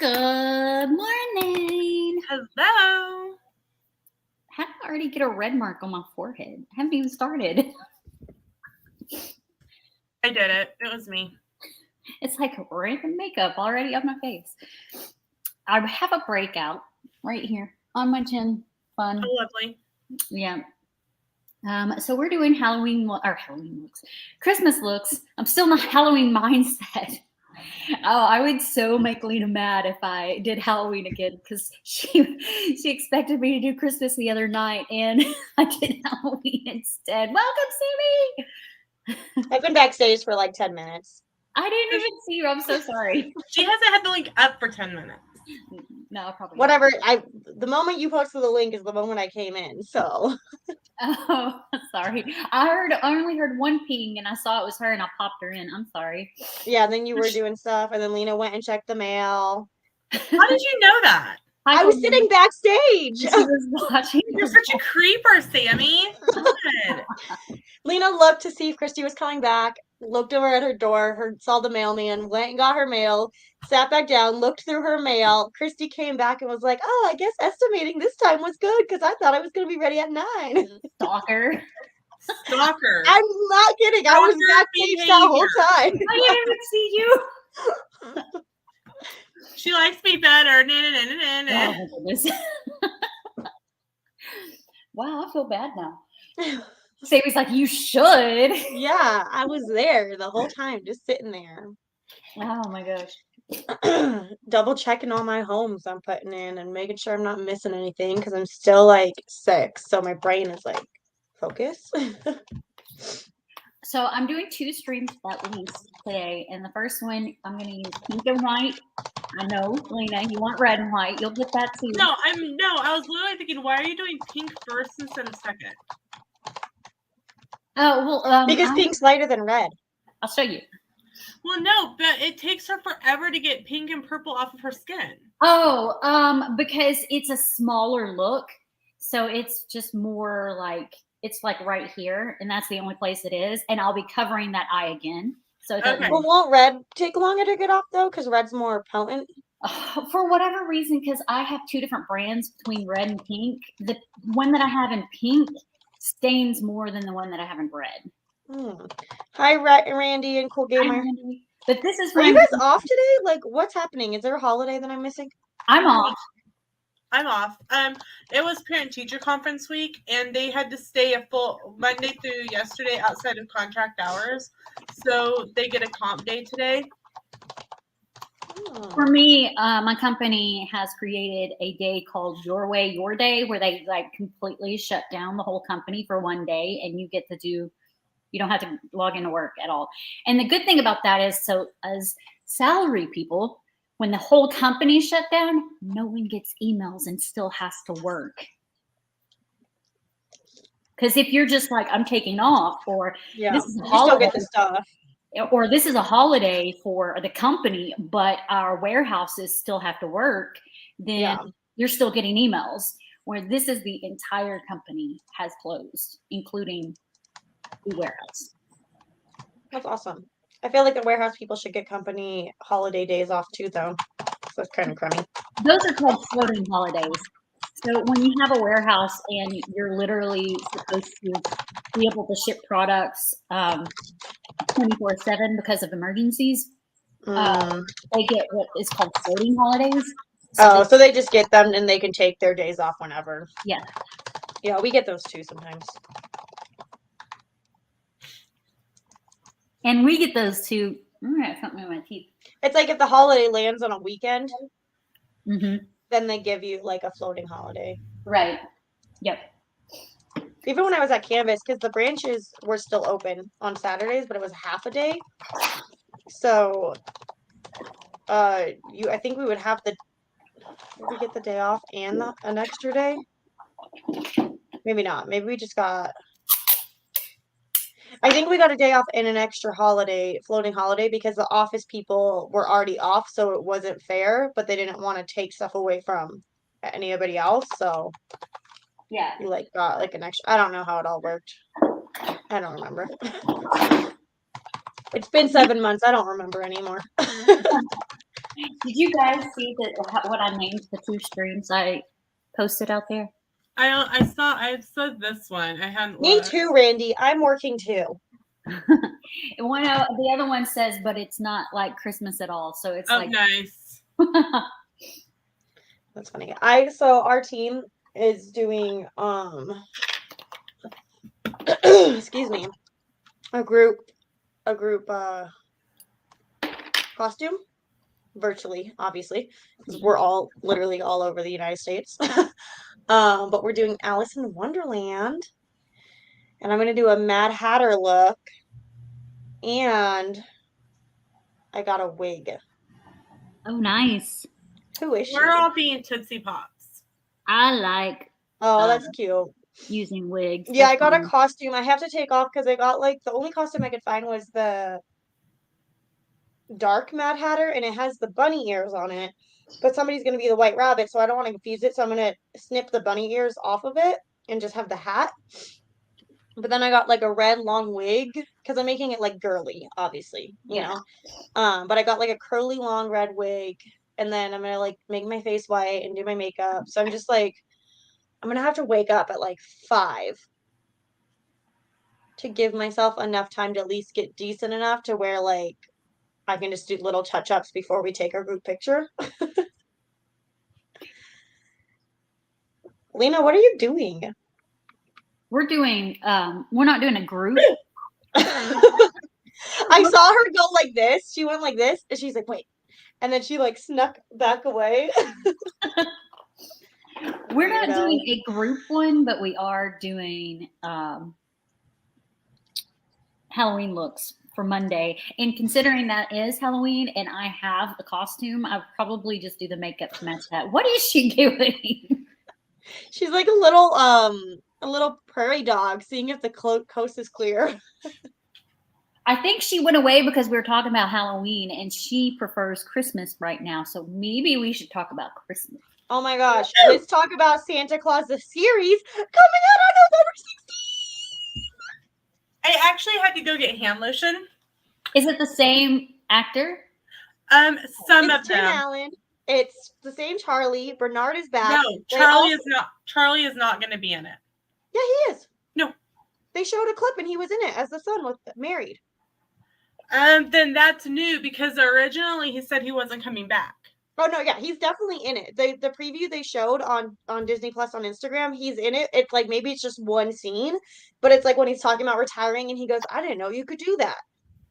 Good morning. Hello. How did I already get a red mark on my forehead? I haven't even started. I did it. It was me. It's like random makeup already on my face. I have a breakout right here on my chin. Fun. Oh, lovely. Yeah. So we're doing Halloween looks, Christmas looks. I'm still in the Halloween mindset. Oh, I would so make Lena mad if I did Halloween again because she expected me to do Christmas the other night and I did Halloween instead. Welcome, Sami. I've been backstage for like 10 minutes. I didn't even see you. I'm so sorry. She hasn't had the link up for 10 minutes. No, probably whatever. The moment you posted the link is the moment I came in. So. Oh, sorry. I only heard one ping and I saw it was her and I popped her in. I'm sorry. Yeah, then you were doing stuff and then Lena went and checked the mail. How did you know that? I was sitting backstage. She was watching. You're such a creeper, Sami. Good. Lena looked to see if Christy was coming back, looked over at her door, saw the mailman, went and got her mail, sat back down, looked through her mail. Christy came back and was like, oh, I guess estimating this time was good because I thought I was going to be ready at 9. Stalker. Stalker. I'm not kidding. I was backstage the whole time. I didn't even see you. She likes me better. Oh my goodness. Wow, I feel bad now. Sami's like, you should. Yeah, I was there the whole time, just sitting there. Oh my gosh. Double checking all my homes I'm putting in and making sure I'm not missing anything because I'm still like 6. So my brain is like, focus. So I'm doing 2 streams at least today. And the first one, I'm going to use pink and white. I know, Lena, you want red and white. You'll get that too. No, I was literally thinking, why are you doing pink first instead of second? Oh, well, because pink's lighter than red. I'll show you. Well, no, but it takes her forever to get pink and purple off of her skin. Oh, because it's a smaller look. So it's just more like, it's like right here. And that's the only place it is. And I'll be covering that eye again. So it doesn't. Well, won't red take longer to get off though? Because red's more potent. For whatever reason, because I have 2 different brands between red and pink. The one that I have in pink stains more than the one that I have in red. Hi, Randy and Cool Gamer. But this is. Are you guys off today? Like, what's happening? Is there a holiday that I'm missing? I'm off. I'm off. It was parent-teacher conference week, and they had to stay a full Monday through yesterday outside of contract hours. So they get a comp day today. For me, my company has created a day called Your Way, Your Day, where they like completely shut down the whole company for one day, and you get to you don't have to log into work at all. And the good thing about that is, so as salary people, when the whole company shut down, no one gets emails and still has to work. Because if you're just like, I'm taking off, or this is a holiday, still get the stuff. Or this is a holiday for the company, but our warehouses still have to work, then you're still getting emails. Where this is the entire company has closed, including the warehouse. That's awesome. I feel like the warehouse people should get company holiday days off too, though. So it's kind of crummy. Those are called floating holidays. So when you have a warehouse and you're literally supposed to be able to ship products 24/7 because of emergencies, they get what is called floating holidays. So they just get them and they can take their days off whenever. Yeah. Yeah, we get those too sometimes. And we get those too. I have something in my teeth. It's like if the holiday lands on a weekend, then they give you like a floating holiday. Right. Yep. Even when I was at Canvas, because the branches were still open on Saturdays, but it was half a day. So, I think we would have did we get the day off and an extra day? Maybe not. Maybe we just got. I think we got a day off and an extra floating holiday, because the office people were already off, so it wasn't fair, but they didn't want to take stuff away from anybody else, so yeah, we got like an extra. I don't know how it all worked. I don't remember. It's been 7 months. I don't remember anymore. Did you guys see what I named the 2 streams I posted out there? I saw this one. I hadn't Me looked. too, Randy. I'm working too. The other one says, but it's not like Christmas at all. So it's like nice. That's funny. So our team is doing excuse me, a group costume virtually, obviously, because we're all literally all over the United States. But we're doing Alice in Wonderland, and I'm gonna do a Mad Hatter look, and I got a wig. Oh, nice. Who is she? We're all being Tootsie Pops. I like Oh, that's cute. using wigs. Yeah, That's I got a fun. costume. I have to take off because I got like the only costume I could find was the dark Mad Hatter, and it has the bunny ears on it. But somebody's gonna be the White Rabbit, so I don't want to confuse it. So I'm gonna snip the bunny ears off of it and just have the hat. But then I got like a red long wig because I'm making it like girly, obviously, you know. But I got like a curly long red wig, and then I'm gonna like make my face white and do my makeup. So I'm just like, I'm gonna have to wake up at like 5 to give myself enough time to at least get decent enough to where like I can just do little touch-ups before we take our group picture. Lena, what are you doing? We're not doing a group. I saw her go like this. She went like this, and she's like, wait. And then she like snuck back away. We're not doing a group one, but we are doing Halloween looks for Monday. And considering that is Halloween and I have a costume, I'll probably just do the makeup to match that. What is she doing? She's like a little prairie dog, seeing if the coast is clear. I think she went away because we were talking about Halloween and she prefers Christmas right now. So maybe we should talk about Christmas. Oh my gosh. Let's talk about Santa Claus, the series coming out on November 16th. I actually had to go get hand lotion. Is it the same actor? Some It's of Tim them. Allen. It's the same Charlie. Bernard is back. No, Charlie is not going to be in it. Yeah, he is. No. They showed a clip and he was in it as the son with married. Then that's new because originally he said he wasn't coming back. Oh no, yeah, he's definitely in it. The preview they showed on Disney Plus on Instagram, he's in it. It's like maybe it's just one scene, but it's like when he's talking about retiring and he goes, "I didn't know you could do that,"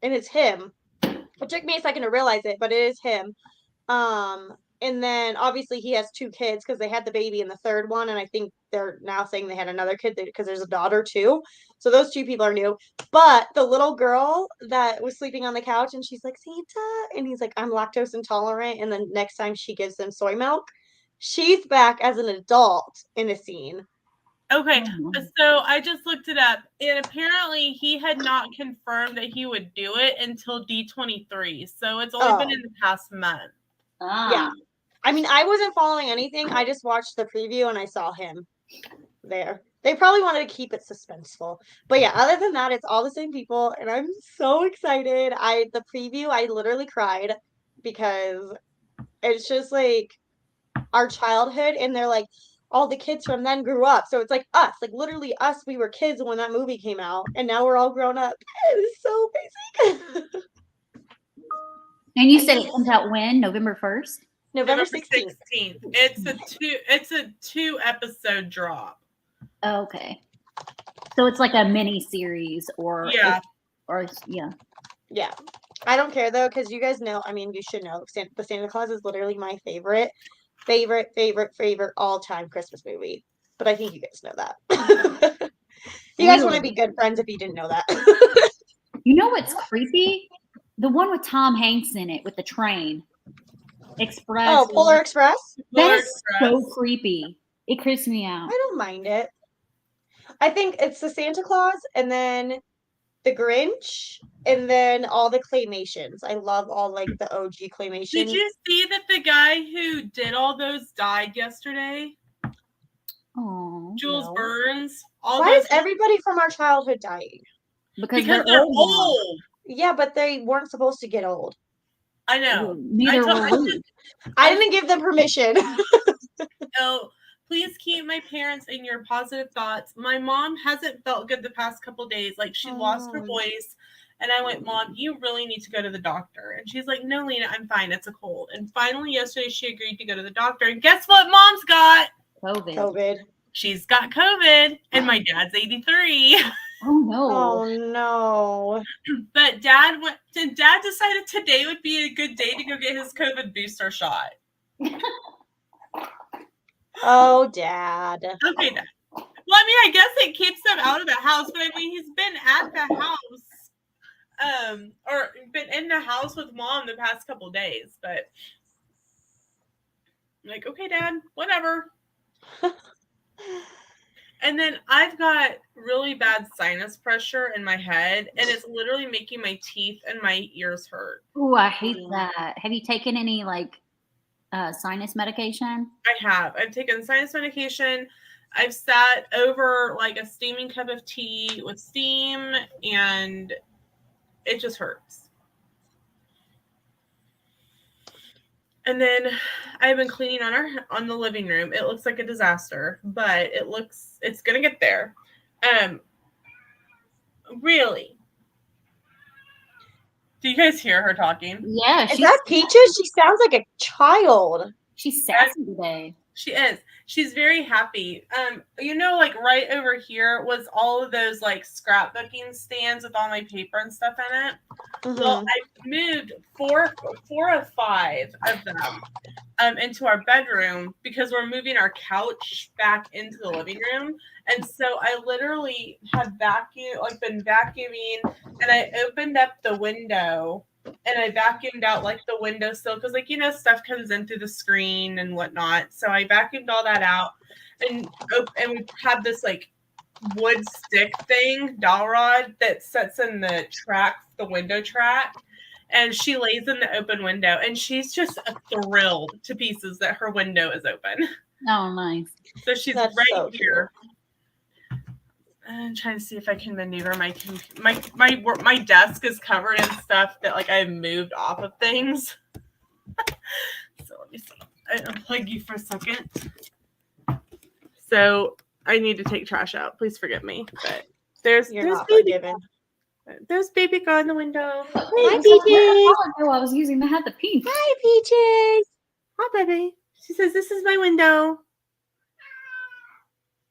and it's him. It took me a second to realize it, but it is him. And then obviously he has 2 kids because they had the baby in the third one, and I think they're now saying they had another kid because there's a daughter too. So those 2 people are new. But the little girl that was sleeping on the couch and she's like, Santa, and he's like, I'm lactose intolerant. And then next time she gives him soy milk, she's back as an adult in a scene. Okay, so I just looked it up, and apparently he had not confirmed that he would do it until D23. So it's only been in the past month. Yeah. I mean, I wasn't following anything. I just watched the preview and I saw him there. They probably wanted to keep it suspenseful. But yeah, other than that, it's all the same people and I'm so excited. The preview, I literally cried because it's just like our childhood and they're like all the kids from then grew up. So it's like us, like literally us, we were kids when that movie came out and now we're all grown up. It's so basic. And you said it comes out when? November 1st? November 16th. It's a 2-episode drop. Oh, okay. So it's like a mini series or Yeah. I don't care though, because you guys know, I mean, you should know, the Santa Claus is literally my favorite all-time Christmas movie. But I think you guys know that. You guys want to be good friends if you didn't know that. You know what's creepy? The one with Tom Hanks in it with the train. Express. Oh, Polar Express? That is so creepy. It creeps me out. I don't mind it. I think it's the Santa Claus and then the Grinch and then all the claymations. I love all like the OG claymations. Did you see that the guy who did all those died yesterday? Oh, Jules no. Burns. Why is everybody from our childhood dying? Because they're old. Yeah, but they weren't supposed to get old. I know. Neither told- were we. I didn't give them permission. So please keep my parents in your positive thoughts. My mom hasn't felt good the past couple days. Like she lost her voice. And I went, Mom, you really need to go to the doctor. And she's like, no, Lena, I'm fine. It's a cold. And finally yesterday she agreed to go to the doctor. And guess what Mom's got? COVID. She's got COVID. And my dad's 83. Oh no. Oh no. But Dad decided today would be a good day to go get his COVID booster shot. Oh, Dad. Okay, Dad. Well, I mean, I guess it keeps him out of the house, but I mean, he's been at the house, or been in the house with Mom the past couple days. But I'm like, okay, Dad, whatever. And then I've got really bad sinus pressure in my head, and it's literally making my teeth and my ears hurt. Oh, I hate that. Have you taken any like sinus medication? I have. I've taken sinus medication. I've sat over like a steaming cup of tea with steam, and it just hurts. And then I've been cleaning on the living room. It looks like a disaster, but it's gonna get there. Really. Do you guys hear her talking? Yeah. Is that Peaches? She sounds like a child. She's sassy today. She is. She's very happy. Like right over here was all of those like scrapbooking stands with all my paper and stuff in it. Mm-hmm. Well, I moved four of 5 of them into our bedroom because we're moving our couch back into the living room. And so I literally have been vacuuming, and I opened up the window and I vacuumed out like the windowsill because stuff comes in through the screen and whatnot. So I vacuumed all that out, and we had this like wood stick thing, dowel rod, that sits in the window track. And she lays in the open window, and she's just thrilled to pieces that her window is open. Oh, nice. So she's That's right so here. I'm trying to see if I can maneuver my desk is covered in stuff that like I moved off of things. So let me see. I unplug you for a second. So I need to take trash out. Please forgive me. But there's not baby. forgiven. There's baby girl in the window. Hi, Peaches. I was using the pink. Hi, Peaches. Hi, baby. She says, "This is my window."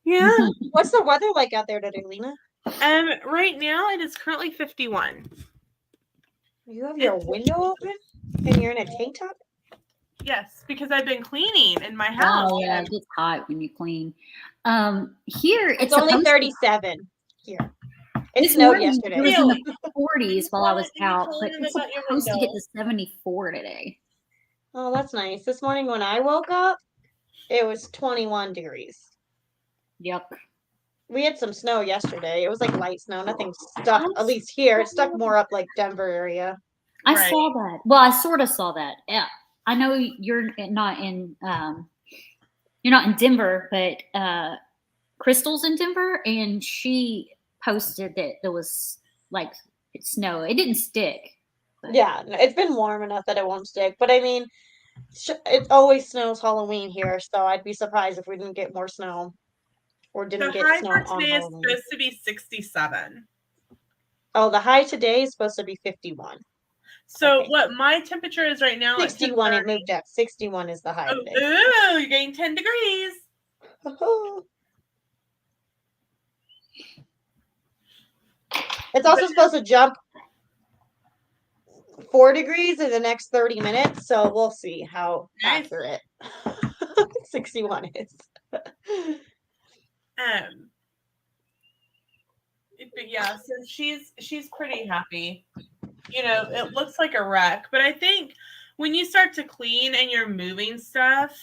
Yeah. What's the weather like out there today, Lena? Right now it is currently 51. You have your window open and you're in a tank top? Yes, because I've been cleaning in my house. Oh yeah, it gets hot when you clean. Here It's only 37 here. It snowed yesterday. It was in the 40s while I was You out, told but them it's about your supposed to get window. to 74 today. Oh, that's nice. This morning when I woke up, it was 21 degrees. Yep. We had some snow yesterday. It was like light snow. Nothing stuck, at least here. It stuck more up like Denver area. I Right. saw that. Well, I sort of saw that. Yeah. I know you're not in Denver, but Crystal's in Denver, and she posted that there was like snow. It didn't stick. But Yeah, no, it's been warm enough that it won't stick. But I mean, it always snows Halloween here, so I'd be surprised if we didn't get more snow or didn't The get high snow for on today is Halloween. supposed to be 67. Oh, the high today is supposed to be 51. So Okay. what my temperature is right now? 61, it 10:30. moved up. 61 is the high today. Ooh, you're getting 10 degrees. It's also supposed to jump 4 degrees in the next 30 minutes, so we'll see how Nice. accurate 61 is. But yeah, so she's pretty happy. It looks like a wreck, but I think when you start to clean and you're moving stuff,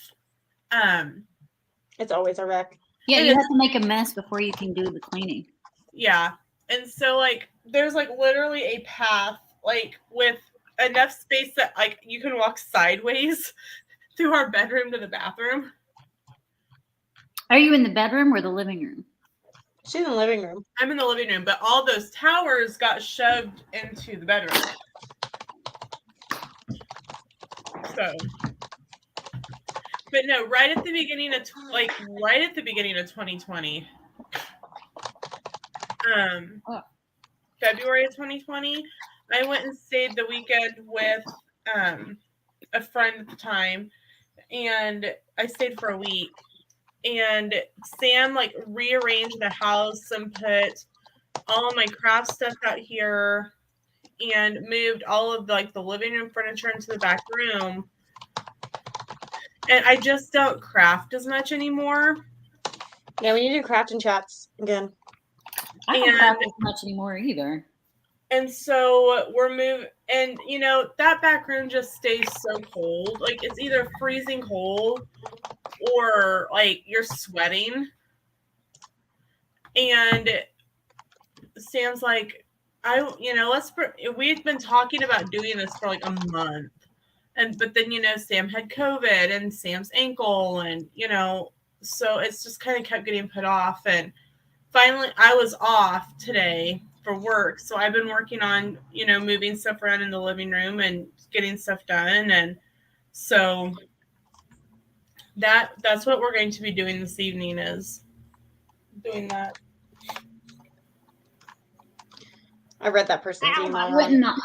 It's always a wreck. yeah, It you is. have to make a mess before you can do the cleaning. yeah. And so like there's like literally a path like with enough space that like you can walk sideways through our bedroom to the bathroom. Are you in the bedroom or the living room? She's in the living room. I'm in the living room, but all those towers got shoved into the bedroom. So, but no, right at the beginning of 2020, February of 2020, I went and stayed the weekend with a friend at the time, and I stayed for a week. And Sam like rearranged the house and put all my craft stuff out here and moved all of the living room furniture into the back room. And I just don't craft as much anymore. Yeah, we need to do crafting chats again. I don't craft as much anymore either. And so we're moving, and that back room just stays so cold. Like it's either freezing cold or like you're sweating. And Sam's like, we've been talking about doing this for like a month. But then, Sam had COVID and Sam's ankle and, so it's just kind of kept getting put off. And finally I was off today for work. So I've been working on, moving stuff around in the living room and getting stuff done. And so that's what we're going to be doing this evening, is doing that. I read that person's email.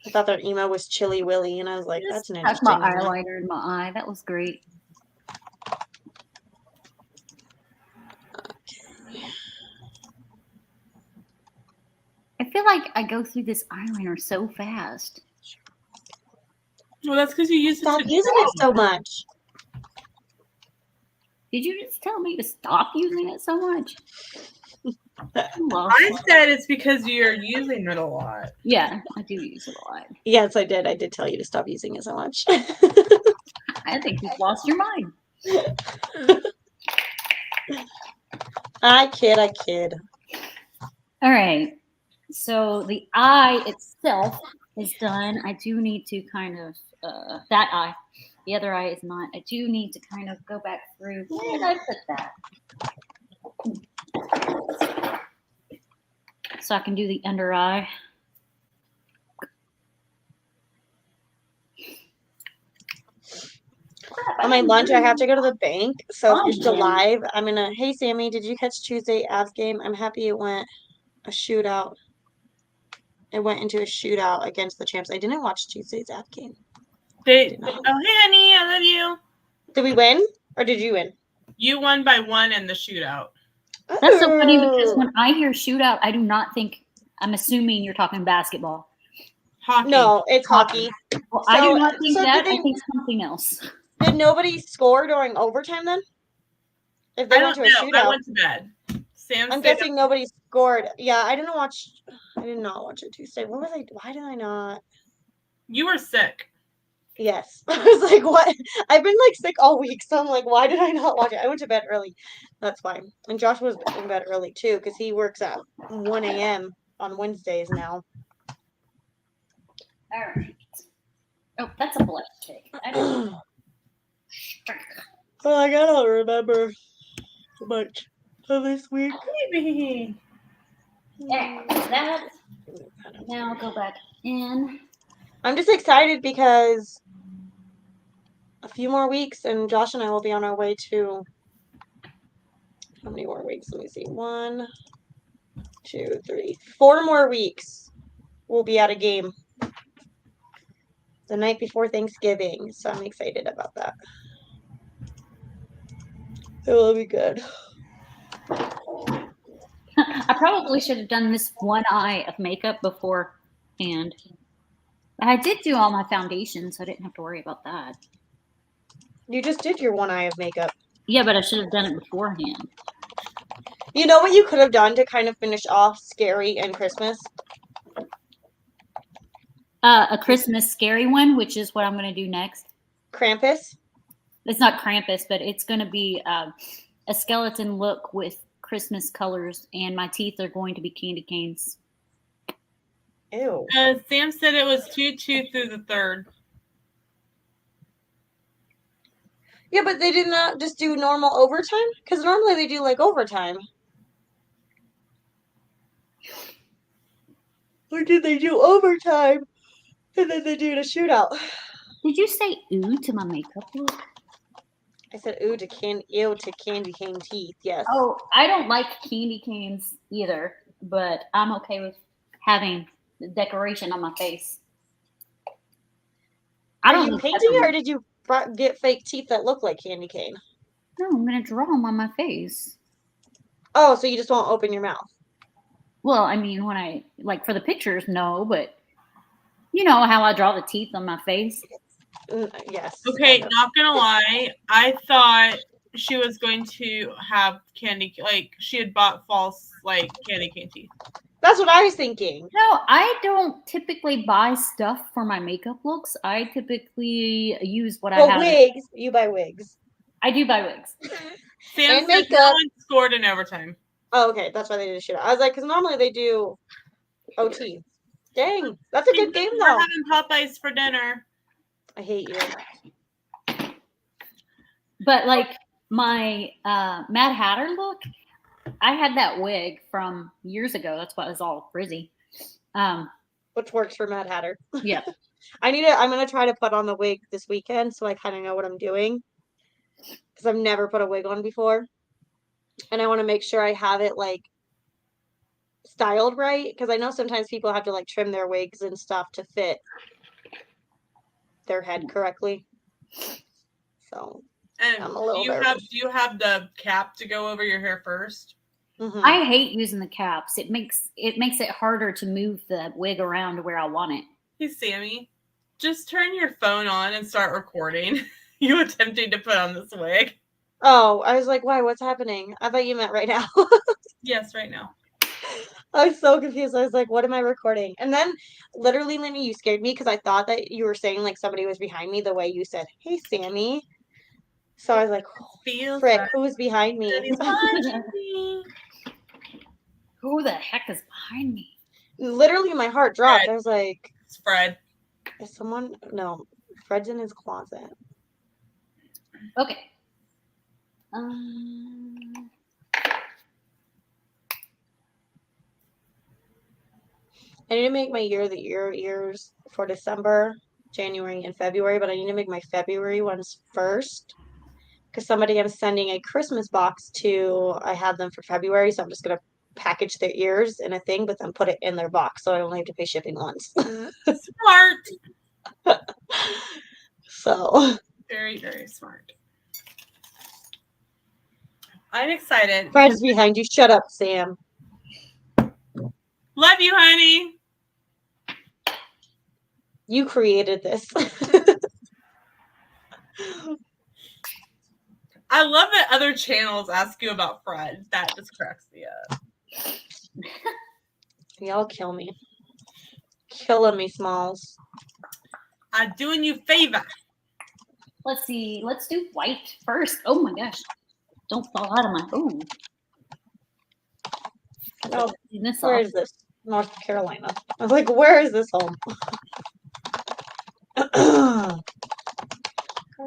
I thought their email was Chilly Willy, and I was like, that's an interesting one. That's my eyeliner in my eye. That was great. I feel like I go through this eyeliner so fast. Well, that's because you use it. Stop using it so much. Did you just tell me to stop using it so much? I said it's because you're using it a lot. Yeah, I do use it a lot. Yes, I did. I did tell you to stop using it so much. I think you've lost your mind. I kid. All right. So the eye itself is done. I do need to kind of, that eye. The other eye is not. I do need to kind of go back through. Where did I put that? So I can do the under eye. On my lunch, I have to go to the bank. So if you're still live, I'm going to, hey, Sammy, did you catch Tuesday Avs game? I'm happy it went a shootout. It went into a shootout against the champs. I didn't watch Tuesday's Avs game. Oh, hey, honey, I love you. Did we win or did you win? You won by 1 in the shootout. That's so funny because when I hear shootout, I do not think, I'm assuming you're talking basketball. Hockey. No, it's hockey. Well, I do not think that. I think something else. Did nobody score during overtime then? If they went to a shootout. I went to bed. I'm guessing nobody scored. Yeah, I did not watch it Tuesday. What was I? Why did I not? You were sick. Yes. I was like, what? I've been like sick all week, so I'm like, why did I not watch it? I went to bed early. That's fine. And Josh was in bed early too, because he works at 1 a.m. on Wednesdays now. All right. Oh, that's a blush cake. I don't know. Oh, I gotta remember so much of this week. Maybe. Yeah, that. Now I'll go back in. I'm just excited because a few more weeks and Josh and I will be on our way to, how many more weeks? Let me see. 1, 2, 3, 4 more weeks. We'll be at a game the night before Thanksgiving. So I'm excited about that. It will be good. I probably should have done this one eye of makeup beforehand. I did do all my foundations, so I didn't have to worry about that. You just did your one eye of makeup. Yeah, but I should have done it beforehand. You know what you could have done to kind of finish off Scary and Christmas? A Christmas scary one, which is what I'm going to do next. Krampus? It's not Krampus, but it's going to be a skeleton look with Christmas colors, and my teeth are going to be candy canes. Ew. Sam said it was 2/2 through the 3rd. Yeah, but they did not just do normal overtime? Because normally they do like overtime. Or did they do overtime And then they do a shootout. Did you say ooh to my makeup look? I said ew to candy cane teeth. Yes. Oh, I don't like candy canes either, but I'm okay with having the decoration on my face. I Are don't you need painting peppermint. or did you get fake teeth that look like candy cane? No, I'm gonna draw them on my face. Oh, so you just won't open your mouth? Well, I mean, when I like for the pictures, no, but you know how I draw the teeth on my face. Yes. Okay, kind of. not gonna lie. I thought she was going to have candy, like she had bought false like candy cane teeth. That's what I was thinking. No, I don't typically buy stuff for my makeup looks. I typically use what I Well, have. wigs. You buy wigs. I do buy wigs. Sam And said makeup. no one scored in overtime. Oh, okay. That's why they did a shootout. I was like, because normally they do OT. Dang, that's a good game We're though. having Popeyes for dinner. I hate you. But like my Mad Hatter look, I had that wig from years ago. That's why it was all frizzy. Which works for Mad Hatter. Yeah. I'm gonna try to put on the wig this weekend so I kind of know what I'm doing. Because I've never put a wig on before. And I want to make sure I have it like styled right. Because I know sometimes people have to like trim their wigs and stuff to fit their head correctly. So And I'm a little do you have the cap to go over your hair first? mhm. I hate using the caps. It makes it harder to move the wig around to where I want it. Hey Sammy, just turn your phone on and start recording. You attempting to put on this wig? Oh, I was like, why? What's happening? I thought you meant right now. Yes, right now. I was so confused. I was like, what am I recording? And then literally, Lenny, you scared me because I thought that you were saying like somebody was behind me the way you said, hey, Sammy. So I was like, Feels frick, like who was behind me? Daddy's watching me. Who the heck is behind me? Literally, my heart dropped. Fred. I was like, It's Fred. is someone? No, Fred's in his closet. Okay. I need to make my ears for December, January, and February, but I need to make my February ones first. Because somebody I'm sending a Christmas box to, I have them for February, so I'm just gonna package their ears in a thing, but then put it in their box, so I only have to pay shipping once. Smart. So Very, very smart. I'm excited. Fred's behind you. Shut up, Sam. Love you, honey. You created this. I love that other channels ask you about Fred. That just cracks me up. Y'all kill me. Killing me, Smalls. I'm doing you a favor. Let's see. Let's do white first. Oh my gosh. Don't fall out of my. Oh. Oh, This where off. is this? North Carolina. I was like, where is this home?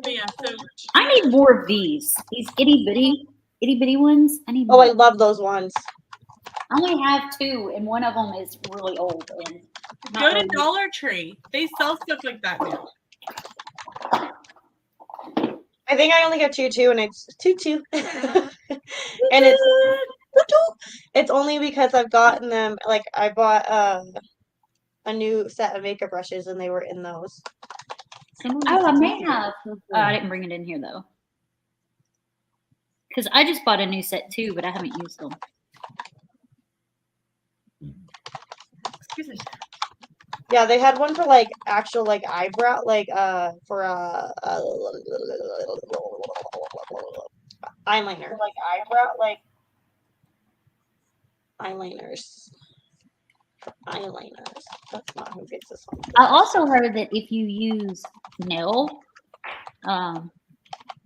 But yeah, so I need more of these. These itty bitty ones. I need Oh, more. I love those ones. I only have two, and one of them is really old. And go not to really- Dollar Tree. They sell stuff like that now. I think I only have two, and it's two. And it's only because I've gotten them. Like I bought a new set of makeup brushes, and they were in those. Oh, I may have. I didn't bring it in here though, because I just bought a new set too, but I haven't used them. Excuse me. Yeah, they had one for like actual like eyebrow, like for eyeliner, like eyebrow, like eyeliners. Eyeliners. That's not who gets this one. I also heard that if you use nail,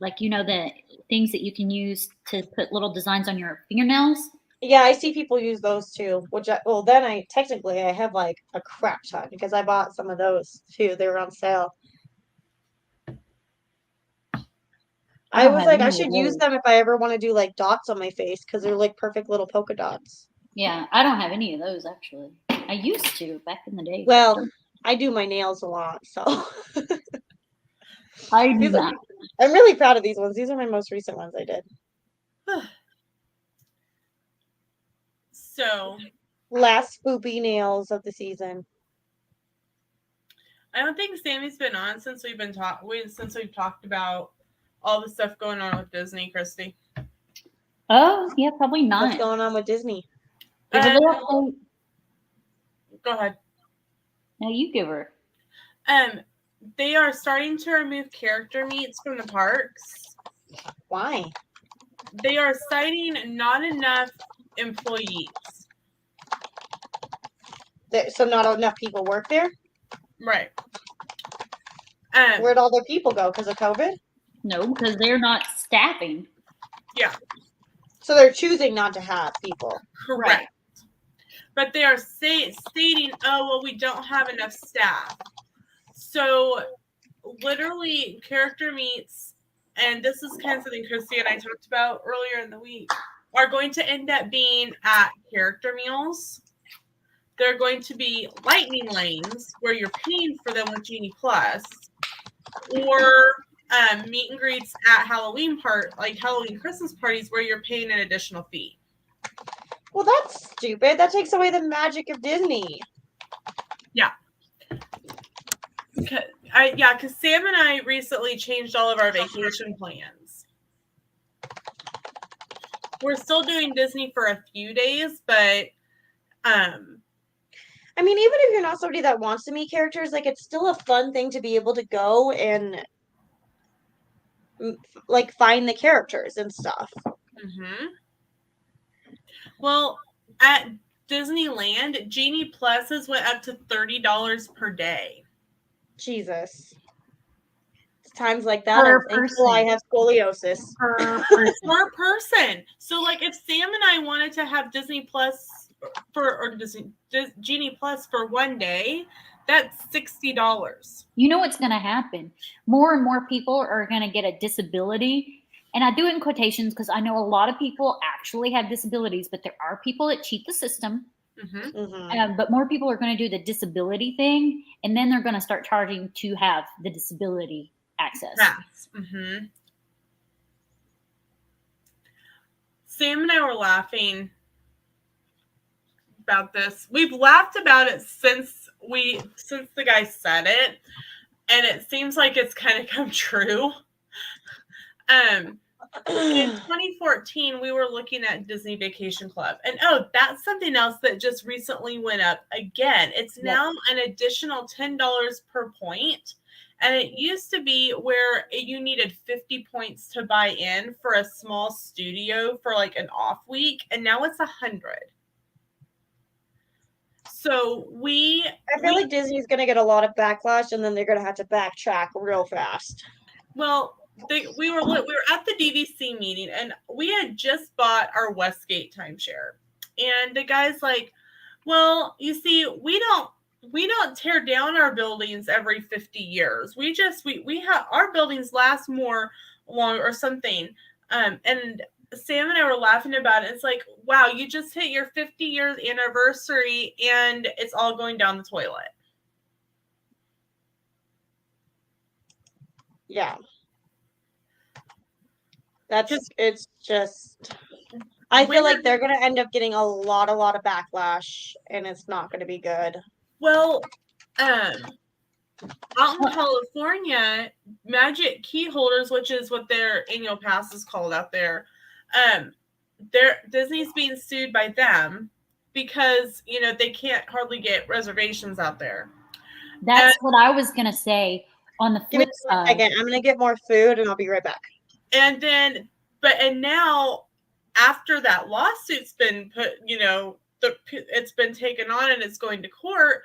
like you know the things that you can use to put little designs on your fingernails. Yeah, I see people use those too. Well, then I have like a crap ton because I bought some of those too. They were on sale. I was like, I should use them if I ever want to do like dots on my face because they're like perfect little polka dots. Yeah, I don't have any of those actually. I used to back in the day. Well, I do my nails a lot, so I do these are, not. I'm really proud of these ones. These are my most recent ones I did. So Last spoopy nails of the season. I don't think Sammy's been on since we've talked about all the stuff going on with Disney, Christy. Oh, yeah, probably not. What's going on with Disney? Give her the update. Go ahead. No, you give her. They are starting to remove character meets from the parks. Why? They are citing not enough employees. So not enough people work there? Right. Where'd all their people go? Because of COVID? No, because they're not staffing. Yeah. So they're choosing not to have people. Correct. Right. But they are stating, oh, well, we don't have enough staff. So literally character meets, and this is kind of something Christy and I talked about earlier in the week, are going to end up being at character meals. They're going to be lightning lanes where you're paying for them with Genie Plus, or meet and greets at Halloween Christmas parties where you're paying an additional fee. Well, that's stupid. That takes away the magic of Disney. Yeah. Because Sam and I recently changed all of our vacation plans. We're still doing Disney for a few days, but I mean, even if you're not somebody that wants to meet characters, like, it's still a fun thing to be able to go and like find the characters and stuff. Mm-hmm. Well, at Disneyland, Genie Pluses went up to $30 per day. Jesus. It's times like that. I have scoliosis. Per person. So, like, if Sam and I wanted to have Disney Plus Genie Plus for one day, that's $60. You know what's going to happen? More and more people are going to get a disability. And I do it in quotations because I know a lot of people actually have disabilities, but there are people that cheat the system. Mm-hmm. Mm-hmm. But more people are going to do the disability thing, and then they're going to start charging to have the disability access. Mm-hmm. Sam and I were laughing about this. We've laughed about it since the guy said it, and it seems like it's kind of come true. In 2014, we were looking at Disney Vacation Club, and that's something else that just recently went up again. It's now an additional $10 per point, and it used to be where you needed 50 points to buy in for a small studio for like an off week, and now it's 100. So I feel like Disney's going to get a lot of backlash, and then they're going to have to backtrack real fast. Well, we were at the DVC meeting, and we had just bought our Westgate timeshare, and the guy's like, "Well, you see, we don't tear down our buildings every 50 years. We have our buildings last more long or something." And Sam and I were laughing about it. It's like, wow, you just hit your 50 years anniversary and it's all going down the toilet. Yeah. It's just, I feel like they're going to end up getting a lot of backlash, and it's not going to be good. Well, out in California, Magic Key Holders, which is what their annual pass is called out there, Disney's being sued by them because they can't hardly get reservations out there. That's what I was gonna say. On the flip side, again, I'm gonna get more food and I'll be right back. And then, and now after that lawsuit's been put, it's been taken on and it's going to court,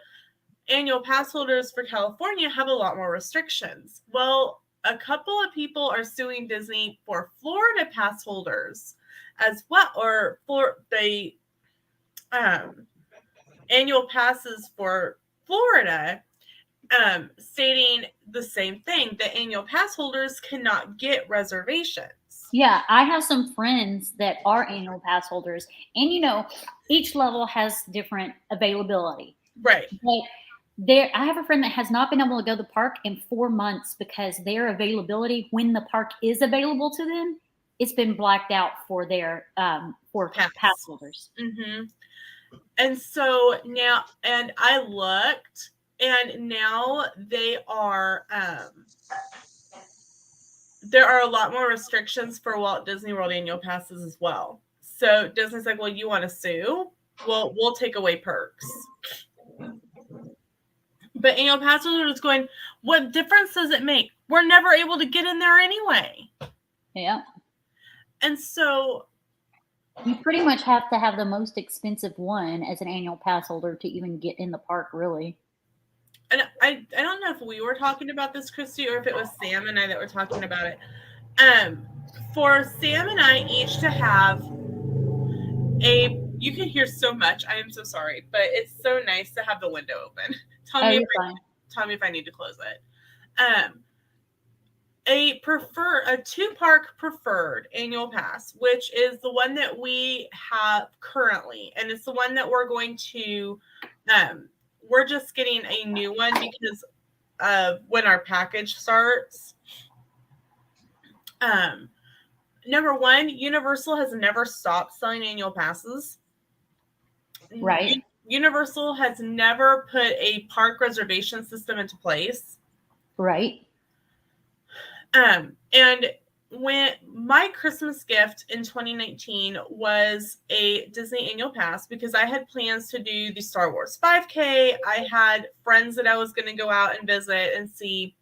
annual pass holders for California have a lot more restrictions. Well, a couple of people are suing Disney for Florida pass holders as well, or for the annual passes for Florida, stating the same thing, that annual pass holders cannot get reservations. Yeah, I have some friends that are annual pass holders, and each level has different availability. Right. But I have a friend that has not been able to go to the park in 4 months because their availability when the park is available to them, it's been blacked out for their for pass holders. Mm-hmm. And so now, and I looked, and now they are. There are a lot more restrictions for Walt Disney World annual passes as well. So Disney's like, well, you want to sue? Well, we'll take away perks. But annual pass holders going, what difference does it make? We're never able to get in there anyway. Yeah. And so you pretty much have to have the most expensive one as an annual pass holder to even get in the park, really. And I don't know if we were talking about this, Christy, or if it was Sam and I that were talking about it. For Sam and I each to have you can hear so much. I am so sorry, but it's so nice to have the window open. Tell me if I need to close it. A 2-park preferred annual pass, which is the one that we have currently, and it's the one that we're going to we're just getting a new one because of when our package starts. Number one, Universal has never stopped selling annual passes. Right. Universal has never put a park reservation system into place. Right. And when my Christmas gift in 2019 was a Disney annual pass, because I had plans to do the Star Wars 5K. I had friends that I was going to go out and visit and see.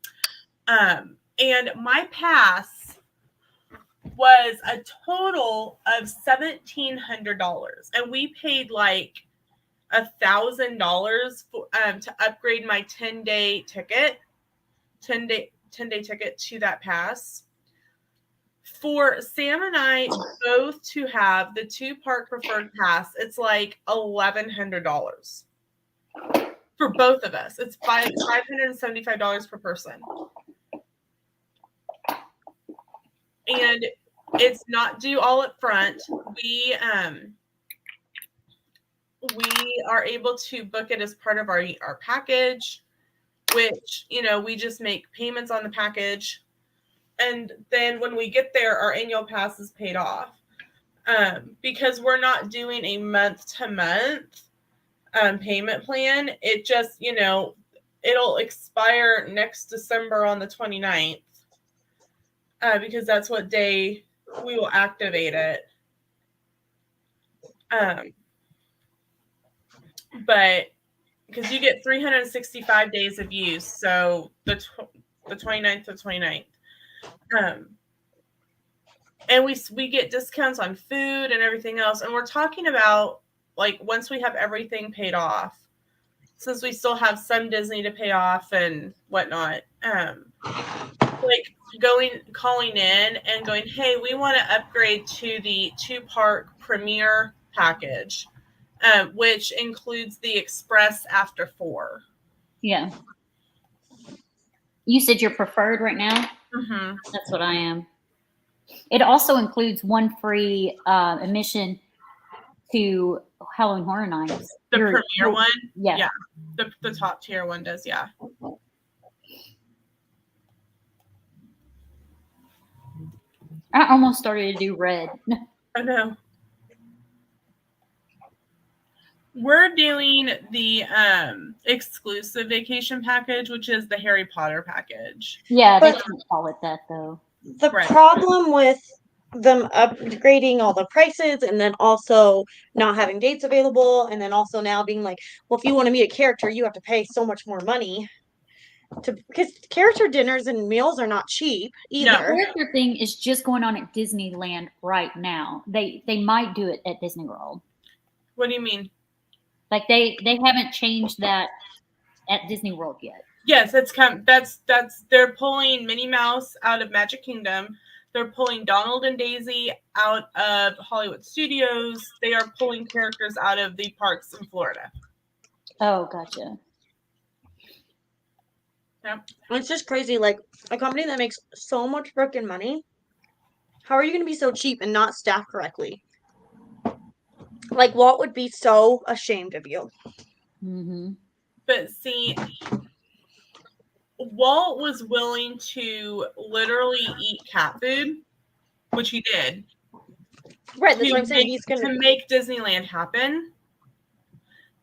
And my pass was a total of $1,700. And we paid like $1,000 to upgrade my 10-day ticket to that pass. For Sam and I both to have the 2-park preferred pass, it's like $1,100 for both of us. It's $575 per person, and it's not due all up front. We are able to book it as part of our package, which, we just make payments on the package. And then when we get there, our annual pass is paid off. Because we're not doing a month-to-month payment plan. It just, it'll expire next December on the 29th. Because that's what day we will activate it. But because you get 365 days of use, so the 29th to 29th. And we get discounts on food and everything else. And we're talking about, like, once we have everything paid off, since we still have some Disney to pay off and whatnot, like calling in and going, hey, we want to upgrade to the 2-park premier package, which includes the express after 4. Yeah. You said you're preferred right now? Mm-hmm. That's what I am. It also includes 1 free admission to Halloween Horror Nights. The premier one? Yeah. Yeah. The top tier one does, yeah. I almost started to do red. I know. We're doing the exclusive vacation package, which is the Harry Potter package. Yeah, they can't call it that, though. The problem with them upgrading all the prices and then also not having dates available, and then also now being like, well, if you want to meet a character, you have to pay so much more money because character dinners and meals are not cheap either. The character thing is just going on at Disneyland right now. They might do it at Disney World. What do you mean? Like they haven't changed that at Disney World yet. Yes, they're pulling Minnie Mouse out of Magic Kingdom. They're pulling Donald and Daisy out of Hollywood Studios. They are pulling characters out of the parks in Florida. Oh, gotcha. Yeah. It's just crazy. Like, a company that makes so much freaking money, how are you going to be so cheap and not staff correctly? Like, Walt would be so ashamed of you. Mm-hmm. But see, Walt was willing to literally eat cat food, which he did. Right, that's what I'm saying. He's To make Disneyland happen.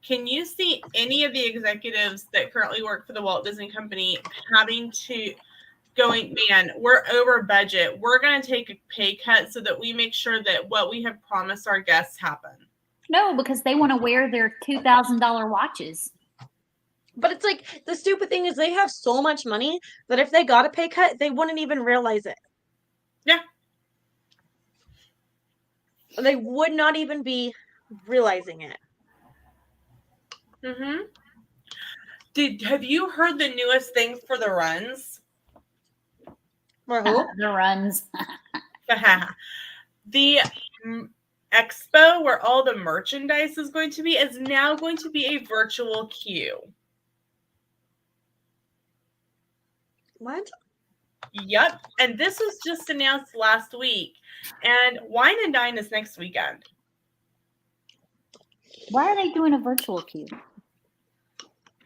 Can you see any of the executives that currently work for the Walt Disney Company having to going, man, we're over budget. We're going to take a pay cut so that we make sure that what we have promised our guests happen? No, because they want to wear their $2,000 watches. But it's like, the stupid thing is they have so much money that if they got a pay cut, they wouldn't even realize it. Yeah. They would not even be realizing it. Mm-hmm. Have you heard the newest thing for the runs? For who? The runs. The expo where all the merchandise is going to be is now going to be a virtual queue. What? Yep. And this was just announced last week. And Wine and Dine is next weekend. Why are they doing a virtual queue?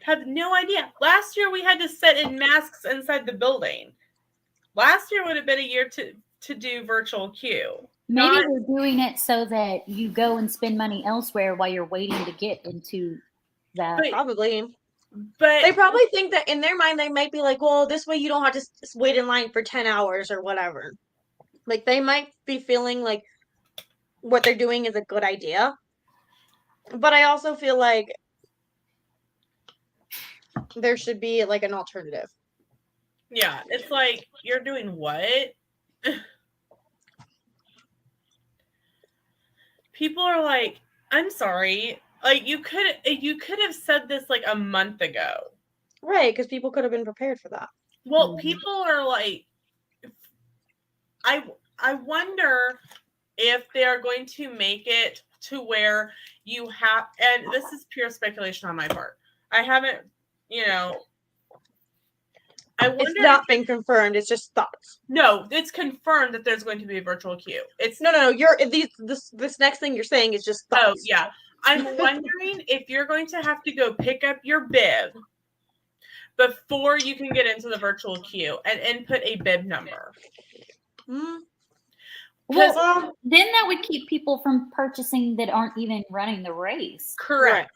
Have no idea. Last year we had to sit in masks inside the building. Last year would have been a year to do virtual queue. Maybe they're doing it so that you go and spend money elsewhere while you're waiting to get into that. Probably. But they probably think that in their mind, they might be like, well, this way you don't have to wait in line for 10 hours or whatever. Like, they might be feeling like what they're doing is a good idea. But I also feel like there should be like an alternative. Yeah, it's like, you're doing what? People are like, I'm sorry. Like, you could have said this like a month ago. Right, because people could have been prepared for that. Well, people are like, I wonder if they are going to make it to where you have, and this is pure speculation on my part. I haven't, I wonder. It's not been confirmed. It's just thoughts. No, it's confirmed that there's going to be a virtual queue. It's no. This next thing you're saying is just thoughts. Oh yeah, I'm wondering if you're going to have to go pick up your bib before you can get into the virtual queue and input a bib number. Well, then that would keep people from purchasing that aren't even running the race. Correct.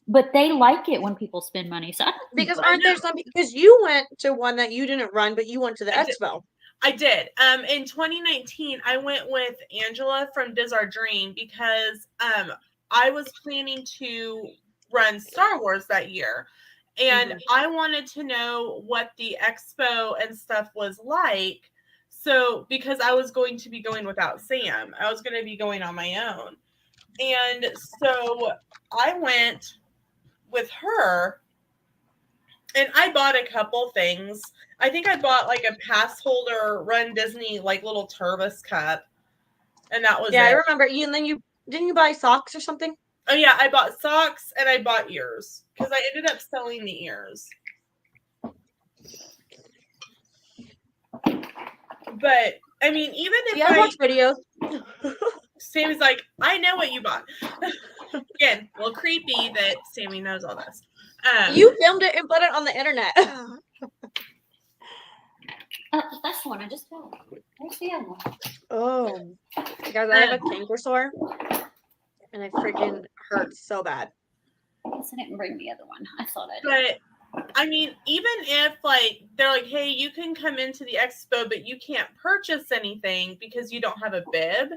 But they like it when people spend money. So because aren't there some? Because you went to one that you didn't run, but you went to the expo. I did. In 2019, I went with Angela from Diz Our Dream because I was planning to run Star Wars that year. And I wanted to know what the expo and stuff was like. So, because I was going to be going without Sam, I was going to be going on my own. And so I went with her and I bought a couple things. I think I bought like a pass holder Run Disney, like little Turvis cup. And that was it. I remember you. And then didn't you buy socks or something? Oh yeah, I bought socks and I bought ears because I ended up selling the ears. But I mean, even if I watch videos, Sammy's like, I know what you bought. Again, a little creepy that Sami knows all this. You filmed it and put it on the internet. That's one I just found. Where's the other one? Oh, guys, I have a canker sore, and it freaking hurts so bad. I guess I didn't bring the other one. I thought I did. But I mean, even if like they're like, hey, you can come into the expo, but you can't purchase anything because you don't have a bib,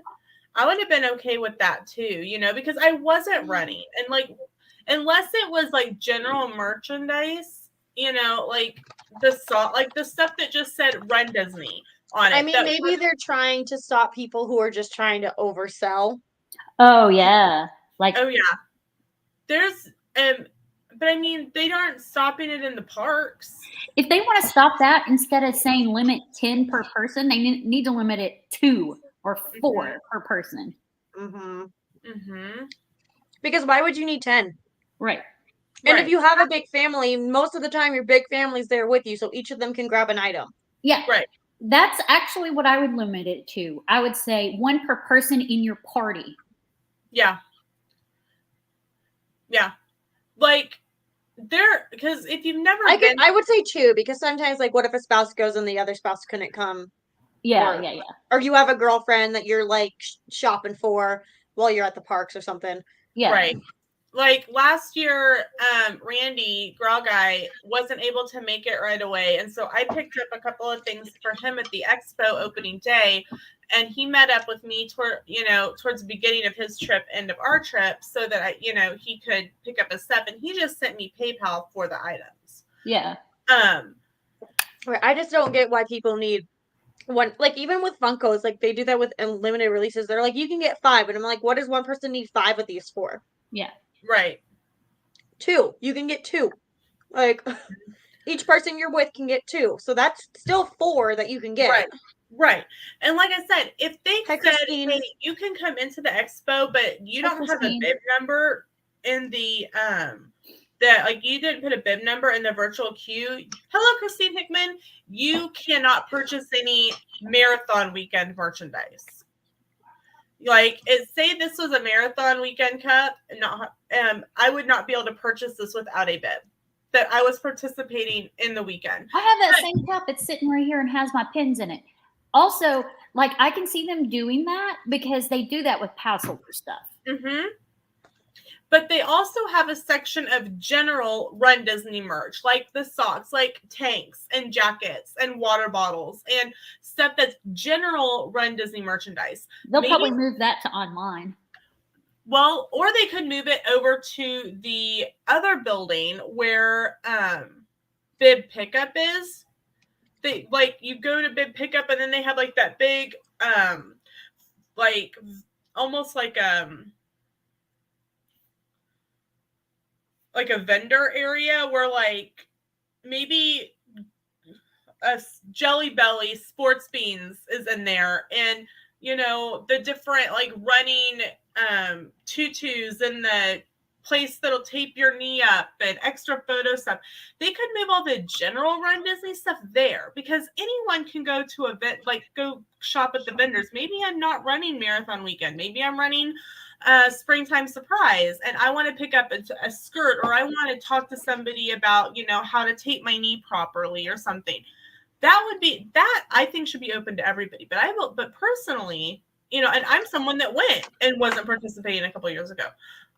I would have been okay with that too, because I wasn't running. And like, unless it was like general merchandise, like the stuff that just said Run Disney on it. I mean, maybe they're trying to stop people who are just trying to oversell. Oh yeah. Oh yeah. There's but I mean, they aren't stopping it in the parks. If they want to stop that, instead of saying limit 10 per person, they need to limit it 2 or 4 per person. Because why would you need 10? Right. And if you have a big family, most of the time your big family's there with you, so each of them can grab an item. Yeah. Right. That's actually what I would limit it to. I would say 1 per person in your party. Yeah. Yeah. Like, because if you've never I would say 2 because sometimes like what if a spouse goes and the other spouse couldn't come? Yeah. Or you have a girlfriend that you're like shopping for while you're at the parks or something. Yeah. Right. Like last year, Randy, Girl Guy, wasn't able to make it right away. And so I picked up a couple of things for him at the expo opening day. And he met up with me towards the beginning of his trip, end of our trip, so that he could pick up his stuff. And he just sent me PayPal for the items. Yeah. I just don't get why people need one, like even with Funkos, like they do that with limited releases. They're like, you can get 5, and I'm like, what does one person need 5 of these for? Yeah. Right. 2. You can get 2. Like each person you're with can get 2, so that's still 4 that you can get. Right. And like I said, if they said, Christine. hey, you can come into the expo, but you don't have a bib number in the you didn't put a bib number in the virtual queue. Hello, Christine Hickman. You cannot purchase any marathon weekend merchandise. Like, say this was a marathon weekend cup, I would not be able to purchase this without a bib that I was participating in the weekend. I have that same cup. It's sitting right here and has my pins in it. Also, like I can see them doing that because they do that with pass holder stuff. Mm-hmm. But they also have a section of general Run Disney merch, like the socks, like tanks and jackets and water bottles and stuff that's general Run Disney merchandise. They'll probably move that to online. Well, or they could move it over to the other building where Bib Pickup is. They you go to Bib Pickup and then they have like that big almost like a vendor area where like maybe a Jelly Belly Sports Beans is in there, and the different like running tutus and the place that'll tape your knee up and extra photo stuff. They could move all the general Run Disney stuff there because anyone can go to go shop at the vendors. Maybe I'm not running marathon weekend. Maybe I'm running springtime surprise and I want to pick up a skirt, or I want to talk to somebody about how to tape my knee properly or something. That I think should be open to everybody. But personally, and I'm someone that went and wasn't participating a couple years ago.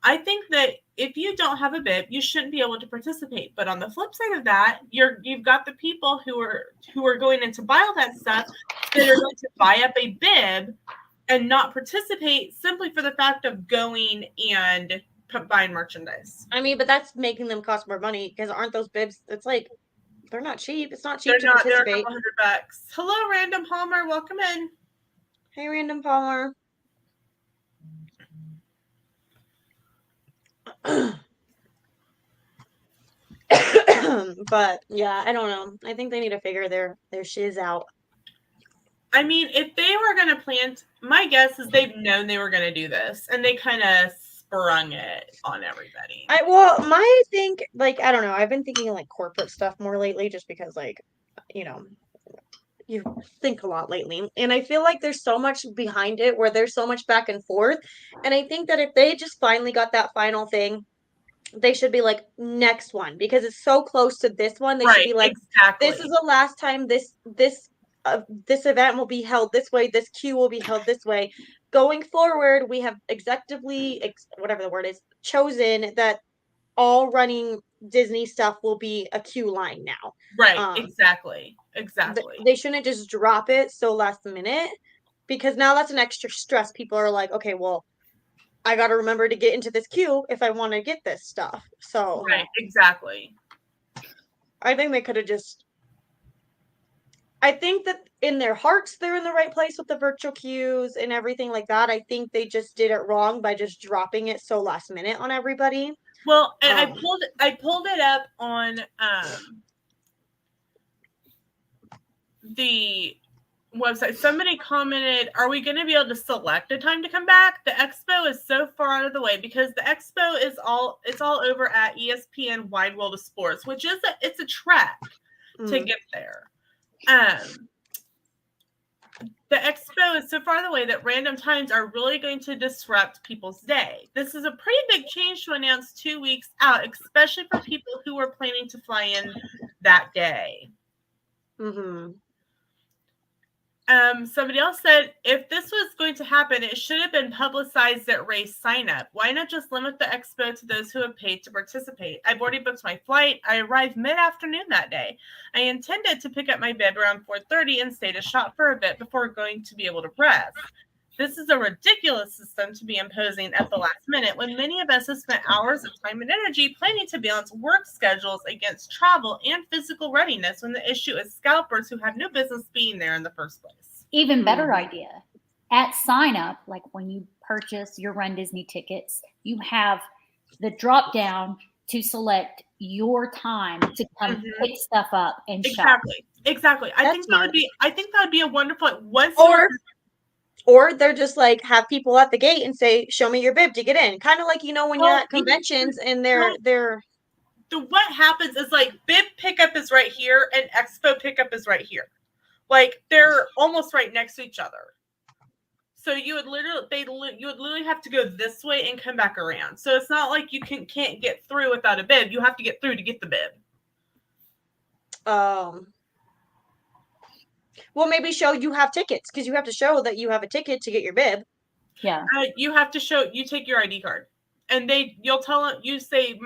I think that if you don't have a bib, you shouldn't be able to participate. But on the flip side of that, you've got the people who are going in to buy all that stuff that are going to buy up a bib and not participate simply for the fact of going and buying merchandise. I mean, but that's making them cost more money because aren't those bibs? It's like they're not cheap. It's not cheap to participate. They're $100. Hello, Random Palmer. Welcome in. Hey, Random Palmer. But yeah, I don't know. I think they need to figure their shiz out. I mean, if they were going to plant, my guess is they've known they were going to do this, and they kind of sprung it on everybody. I think, I don't know. I've been thinking like corporate stuff more lately, just because you think a lot lately, and I feel like there's so much behind it where there's so much back and forth, and I think that if they just finally got that final thing, they should be like next one because it's so close to this one. They should be like, exactly. This is the last time this event will be held this way. This queue will be held this way. Going forward, we have whatever the word is, chosen that all running Disney stuff will be a queue line now. Right. Exactly. They shouldn't just drop it so last minute, because now that's an extra stress. People are like, okay, well, I got to remember to get into this queue if I want to get this stuff. So right. Exactly. I think they could have I think that in their hearts, they're in the right place with the virtual queues and everything like that. I think they just did it wrong by just dropping it so last minute on everybody. Well, and I pulled it up on the website. Somebody commented, are we going to be able to select a time to come back? The expo is so far out of the way because the expo is all over at ESPN Wide World of Sports, which is it's a trek to get there. The expo expo is so far away that random times are really going to disrupt people's day. This is a pretty big change to announce 2 weeks out, especially for people who were planning to fly in that day. Mm-hmm. Somebody else said, if this was going to happen, it should have been publicized at race sign up. Why not just limit the expo to those who have paid to participate? I've already booked my flight. I arrived mid-afternoon that day. I intended to pick up my bib around 4:30 and stay to shop for a bit before going to be able to rest. This is a ridiculous system to be imposing at the last minute when many of us have spent hours of time and energy planning to balance work schedules against travel and physical readiness when the issue is scalpers who have no business being there in the first place. Even better idea. At sign up, like when you purchase your Run Disney tickets, you have the drop down to select your time to come pick stuff up and shop. Exactly. I think that would be a wonderful Or they're just like have people at the gate and say, "Show me your bib to get in." Kind of like when you're at conventions and they're. What happens is like bib pickup is right here and expo pickup is right here, like they're almost right next to each other. So you would literally have to go this way and come back around. So it's not like you can't get through without a bib. You have to get through to get the bib. Well, maybe show you have tickets because you have to show that you have a ticket to get your bib. Yeah. You have to show, you take your ID card and you'll tell them, you say,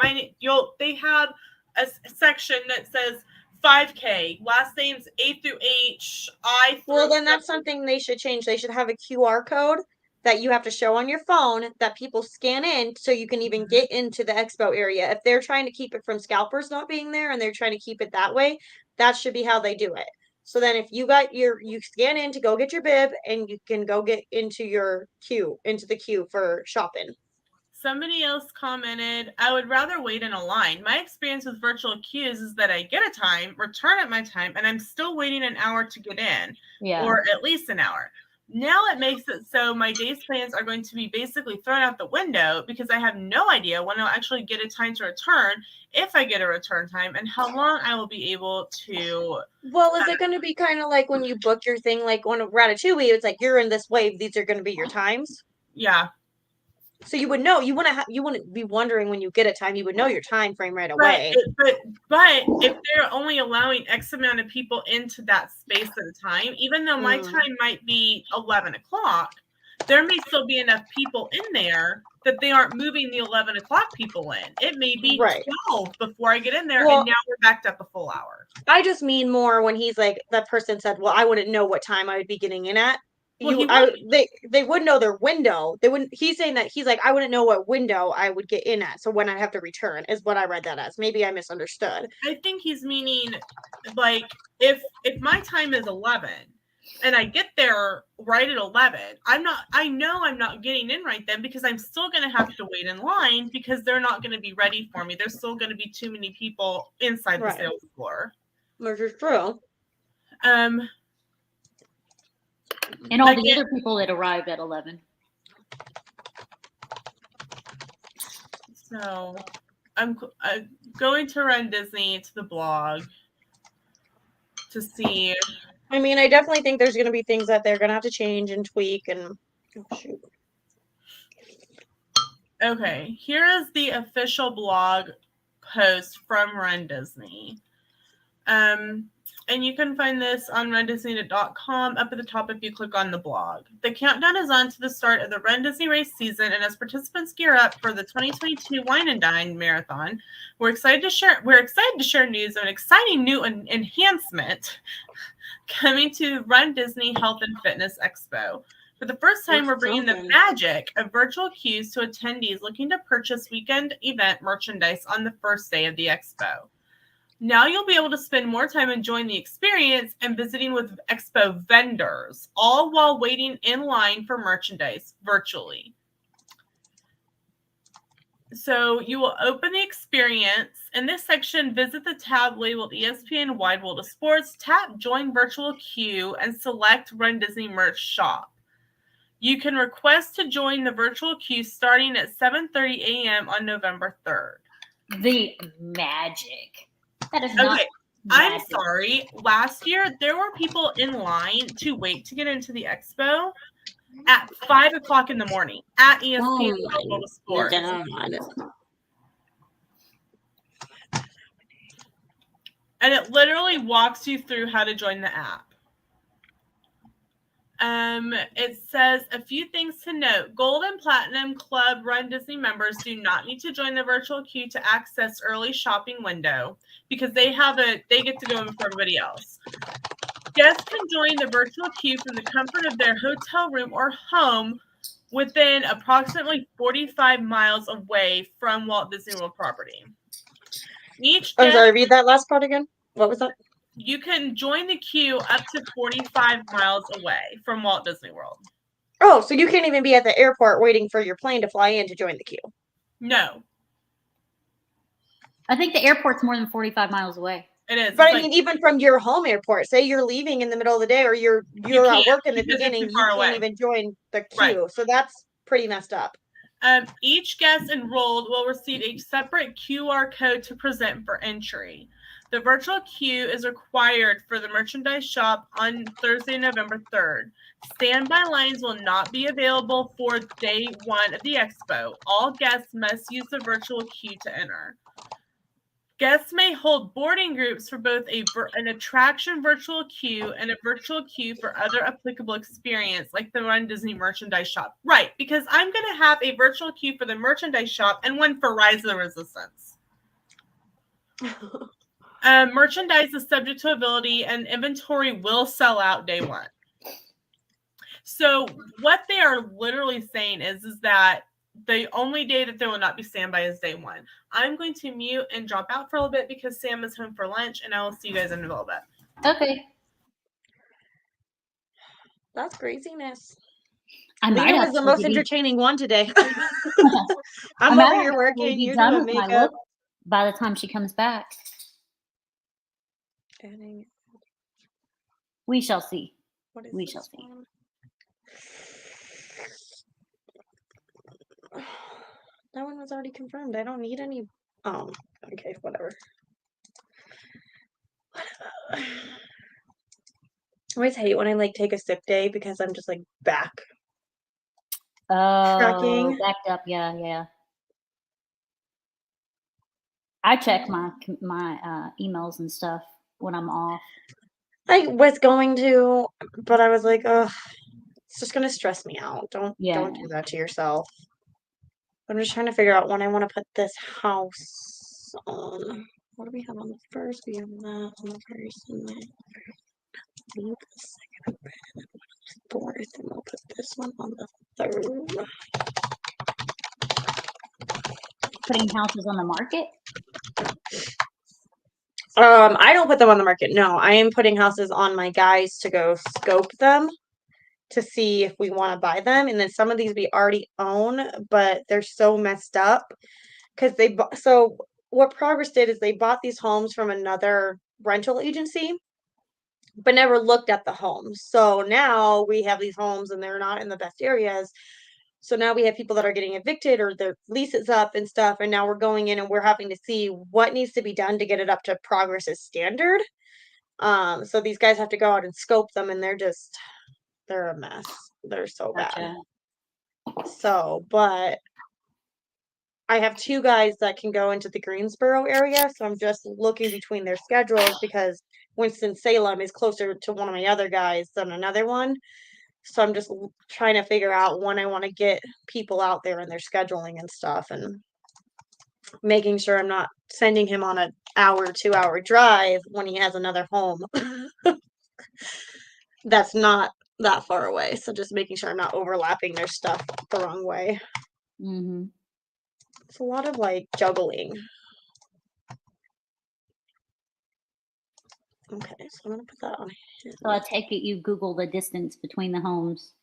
they have a section that says 5K, last names A through H, I through. Well, then that's something they should change. They should have a QR code that you have to show on your phone that people scan in so you can even get into the expo area. If they're trying to keep it from scalpers not being there and they're trying to keep it that way, that should be how they do it. So then if you scan in to go get your bib and you can go get into the queue for shopping. Somebody else commented, I would rather wait in a line. My experience with virtual queues is that I get a time, return at my time, and I'm still waiting an hour to get in, or at least an hour. Now it makes it so my day's plans are going to be basically thrown out the window because I have no idea when I'll actually get a time to return, if I get a return time, and how long I will be able to. Well, is it going to be kind of like when you book your thing, like on Ratatouille, it's like you're in this wave, these are going to be your times? Yeah. So you would know, you wouldn't be wondering when you get a time, you would know your time frame right away. But if they're only allowing X amount of people into that space at a time, even though my time might be 11 o'clock, there may still be enough people in there that they aren't moving the 11 o'clock people in. It may be 12 before I get in there, and now we're backed up a full hour. I just mean more when he's like, that person said, well, I wouldn't know what time I would be getting in at. They would know their window. They wouldn't. He's saying that he's like, I wouldn't know what window I would get in at. So when I have to return is what I read that as. Maybe I misunderstood. I think he's meaning like if my time is 11 and I get there right at 11, I know I'm not getting in right then because I'm still going to have to wait in line because they're not going to be ready for me. There's still going to be too many people inside the sales floor. Which is true. And all the other people that arrive at 11. So I'm going to Run Disney to the blog to see. I mean, I definitely think there's going to be things that they're going to have to change and tweak and shoot. Okay, here is the official blog post from Run Disney. And you can find this on rundisney.com up at the top if you click on the blog. The countdown is on to the start of the Run Disney race season, and as participants gear up for the 2022 Wine and Dine Marathon, we're excited to share news of an exciting new enhancement coming to Run Disney Health and Fitness Expo. For the first time, we're bringing the magic of virtual queues to attendees looking to purchase weekend event merchandise on the first day of the expo. Now you'll be able to spend more time enjoying the experience and visiting with expo vendors, all while waiting in line for merchandise virtually. So you will open the experience. In this section, visit the tab labeled ESPN Wide World of Sports, tap Join Virtual Queue, and select Run Disney Merch Shop. You can request to join the virtual queue starting at 7:30 a.m. on November 3rd. The magic. That is not I'm Magic. sorry. Last year, there were people in line to wait to get into the expo at 5 o'clock in the morning at ESPN Global Sports. And it literally walks you through how to join the app. It says a few things to note. Gold and Platinum Club Run Disney members do not need to join the virtual queue to access early shopping window because they get to go in before everybody else. Guests can join the virtual queue from the comfort of their hotel room or home within approximately 45 miles away from Walt Disney World property. I'm sorry, read that last part again. What was that? You can join the queue up to 45 miles away from Walt Disney World. Oh, so you can't even be at the airport waiting for your plane to fly in to join the queue? No. I think the airport's more than 45 miles away. It is. But I mean, even from your home airport, say you're leaving in the middle of the day or you're at work in the beginning, you can't even join the queue. Right. So that's pretty messed up. Each guest enrolled will receive a separate QR code to present for entry. The virtual queue is required for the merchandise shop on Thursday, November 3rd. Standby lines will not be available for day one of the expo. All guests must use the virtual queue to enter. Guests may hold boarding groups for both an attraction virtual queue and a virtual queue for other applicable experience, like the Run Disney merchandise shop. Right, because I'm going to have a virtual queue for the merchandise shop and one for Rise of the Resistance. Merchandise is subject to availability and inventory will sell out day one. So what they are literally saying is that the only day that there will not be standby is day one. I'm going to mute and drop out for a little bit because Sam is home for lunch, and I will see you guys in a little bit. Okay. That's craziness. Leah was the most entertaining one today. I'm over here working. You're doing makeup. By the time she comes back. We shall see. We shall see. That one was already confirmed. I don't need any. Oh, okay, whatever. I always hate when I take a sick day because I'm just back. Oh, backed up. Yeah. I check my emails and stuff when I'm off. I was going to, but I was like, oh, it's just gonna stress me out. Don't do that to yourself. I'm just trying to figure out when I want to put this house on. What do we have on the first? We have that on the first, and then leave the second open, fourth, and we'll put this one on the third. Putting houses on the market? I don't put them on the market. No, I am putting houses on my guys to go scope them to see if we want to buy them. And then some of these we already own, but they're so messed up because so what Progress did is they bought these homes from another rental agency, but never looked at the homes. So now we have these homes and they're not in the best areas. So now we have people that are getting evicted or their lease is up and stuff. And now we're going in and we're having to see what needs to be done to get it up to Progress's standard. So these guys have to go out and scope them and they're a mess. They're so bad. So, but I have two guys that can go into the Greensboro area. So I'm just looking between their schedules because Winston-Salem is closer to one of my other guys than another one. So I'm just trying to figure out when I want to get people out there and their scheduling and stuff and making sure I'm not sending him on an 2-hour drive when he has another home that's not that far away. So just making sure I'm not overlapping their stuff the wrong way. Mm-hmm. It's a lot of juggling. Okay, so I'm gonna put that on him. So I take it you Google the distance between the homes.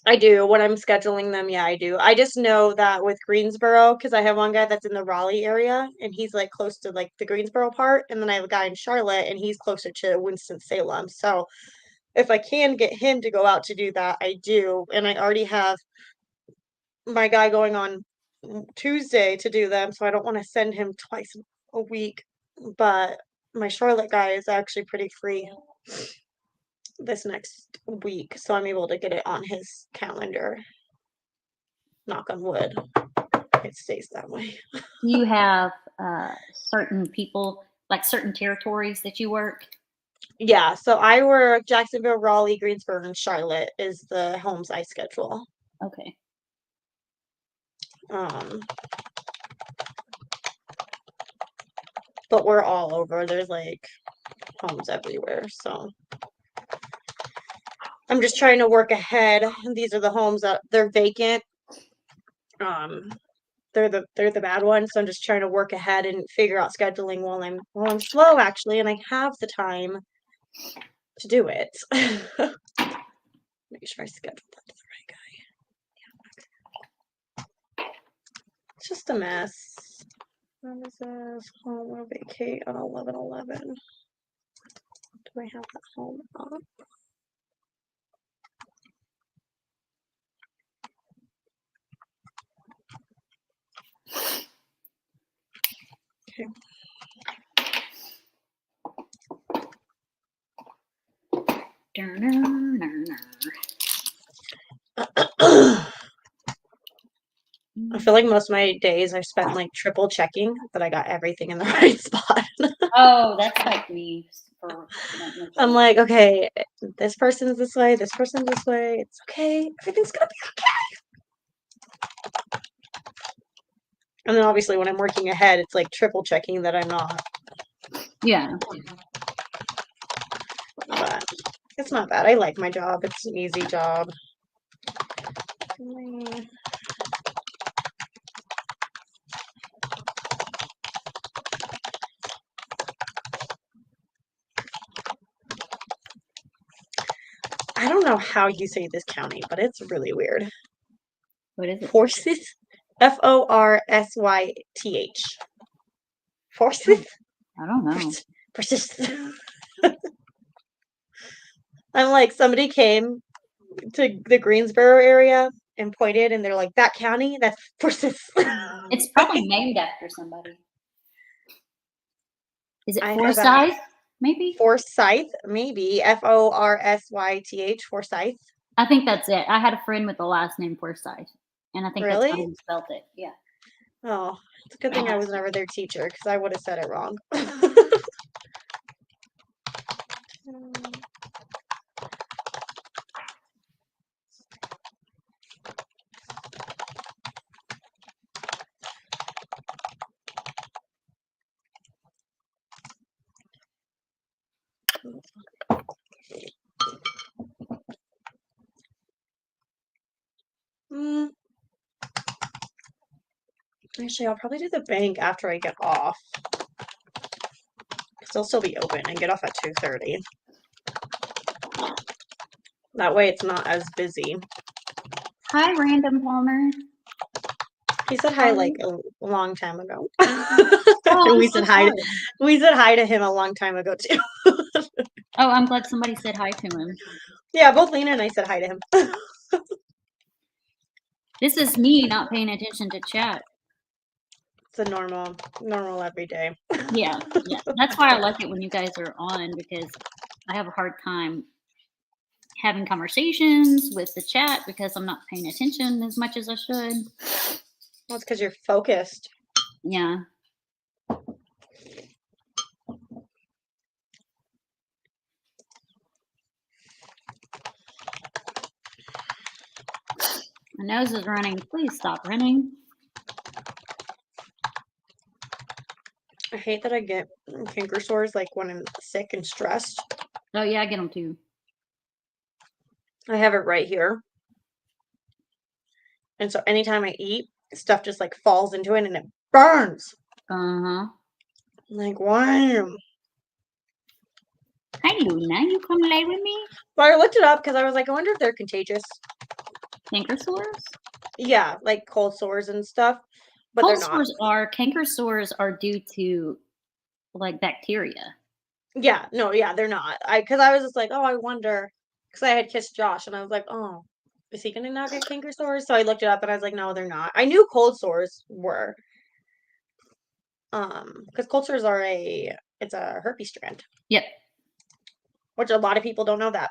I do. When I'm scheduling them, yeah, I do. I just know that with Greensboro, because I have one guy that's in the Raleigh area, and he's close to the Greensboro part, and then I have a guy in Charlotte, and he's closer to Winston-Salem. So if I can get him to go out to do that, I do. And I already have my guy going on Tuesday to do them, so I don't want to send him twice a week but my Charlotte guy is actually pretty free this next week, so I'm able to get it on his calendar. Knock on wood. It stays that way. Do you have certain people, like certain territories that you work? Yeah, so I work Jacksonville, Raleigh, Greensboro, and Charlotte is the homes I schedule. Okay. But we're all over. There's like homes everywhere, so I'm just trying to work ahead. These are the homes that they're vacant. They're the bad ones, so I'm just trying to work ahead and figure out scheduling while I'm slow actually, and I have the time to do it. Make sure I schedule that to the right guy. It's just a mess. When is this? Home or vacate on 11/11. Do I have that home up? Okay. I feel like most of my days I spent like triple checking that I got everything in the right spot. Oh, that's like me. I'm like, okay, this person's this way, this person's this way. It's okay. Everything's gonna be okay. And then obviously when I'm working ahead, it's like triple checking that I'm not. Yeah. But it's not bad. I like my job. It's an easy job. I don't know how you say this county, but it's really weird. What is it? Forsyth? Forsyth. Forsyth? I don't know. Persist. I'm like, somebody came to the Greensboro area and pointed, and they're like, that county? That's Forsyth. It's probably named after somebody. Is it I have Forsyth? Maybe? Forsyth, maybe. Forsyth. Forsyth. I think that's it. I had a friend with the last name Forsyth, and I think that's how Really? he spelled it. Yeah. Oh, it's a good thing I was never their teacher because I would have said it wrong. Actually, I'll probably do the bank after I get off. Because they'll still be open and get off at 2:30. That way it's not as busy. Hi, Random Palmer. He said hi like a long time ago. Oh, we said hi. We said hi to him a long time ago too. Oh, I'm glad somebody said hi to him. Yeah, both Lena and I said hi to him. This is me not paying attention to chat. It's a normal every day. Yeah. That's why I like it when you guys are on, because I have a hard time having conversations with the chat because I'm not paying attention as much as I should. Well, it's because you're focused. Yeah. My nose is running. Please stop running. I hate that I get canker sores like when I'm sick and stressed. Oh, yeah, I get them too. I have it right here. And so anytime I eat, stuff just like falls into it and it burns. Uh-huh. Like, why? Hi, Luna. You come lay with me? Well, I looked it up because I was like, I wonder if they're contagious. Canker sores? Yeah, like cold sores and stuff. But cold they're not. Sores are, canker sores are due to like bacteria. Yeah, no, yeah, they're not. Because I was just like, oh, I wonder. Because I had kissed Josh and I was like, oh, is he going to not get canker sores? So I looked it up and I was like, no, they're not. I knew cold sores were. because cold sores are it's a herpes strand. Yep. Which a lot of people don't know that.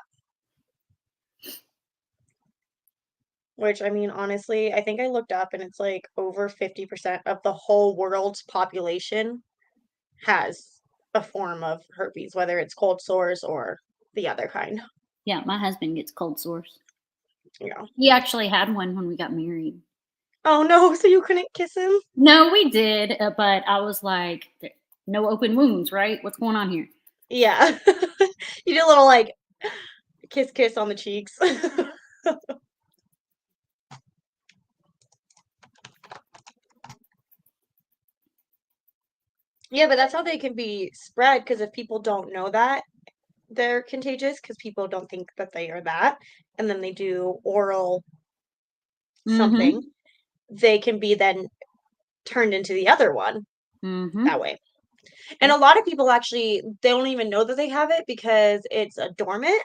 Which, I mean, honestly, I think I looked up and it's like over 50% of the whole world's population has a form of herpes, whether it's cold sores or the other kind. Yeah, my husband gets cold sores. Yeah. He actually had one when we got married. Oh no, so you couldn't kiss him? No, we did, but I was like, no open wounds, right? What's going on here? Yeah. You did a little like kiss on the cheeks. Yeah, but that's how they can be spread, because if people don't know that they're contagious, because people don't think that they are that, and then they do oral something, they can be then turned into the other one that way. And a lot of people actually, they don't even know that they have it because it's a dormant.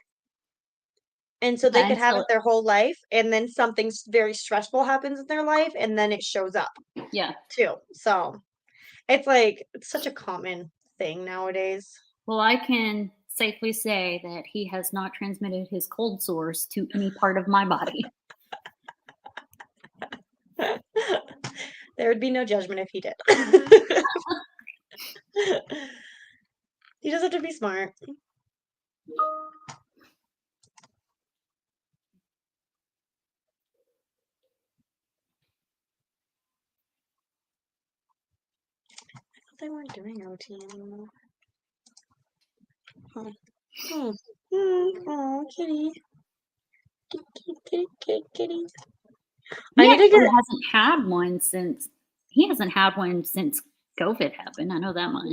And so they could have it their whole life, and then something very stressful happens in their life, and then it shows up. Yeah. Too. So it's like, it's such a common thing nowadays. Well, I can safely say that he has not transmitted his cold sores to any part of my body. There would be no judgment if he did. He just have to be smart. They weren't doing OT anymore. Huh. Oh, kitty. Kitty. He hasn't had one since COVID happened. I know that much.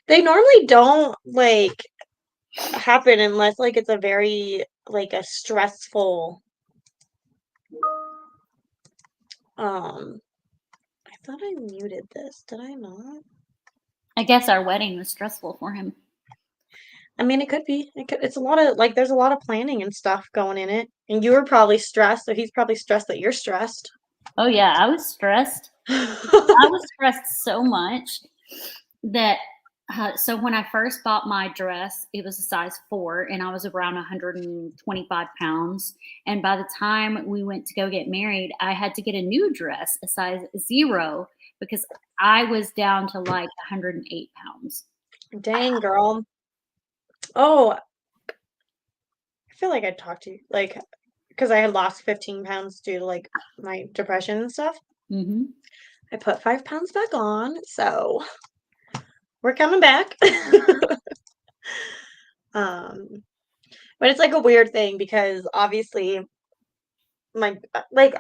They normally don't like happen unless like it's a very like a stressful. I thought I muted this. Did I not? I guess our wedding was stressful for him. I mean, it could be. It's a lot of like, there's a lot of planning and stuff going in it. And you were probably stressed, so he's probably stressed that you're stressed. Oh yeah, I was stressed. I was stressed so much that so when I first bought my dress, it was a size 4, and I was around 125 pounds. And by the time we went to go get married, I had to get a new dress, a size 0, because I was down to like 108 pounds. Dang, girl. Oh, I feel like I talked to you, like, because I had lost 15 pounds due to like my depression and stuff. I put 5 pounds back on, so we're coming back. But it's like a weird thing because obviously I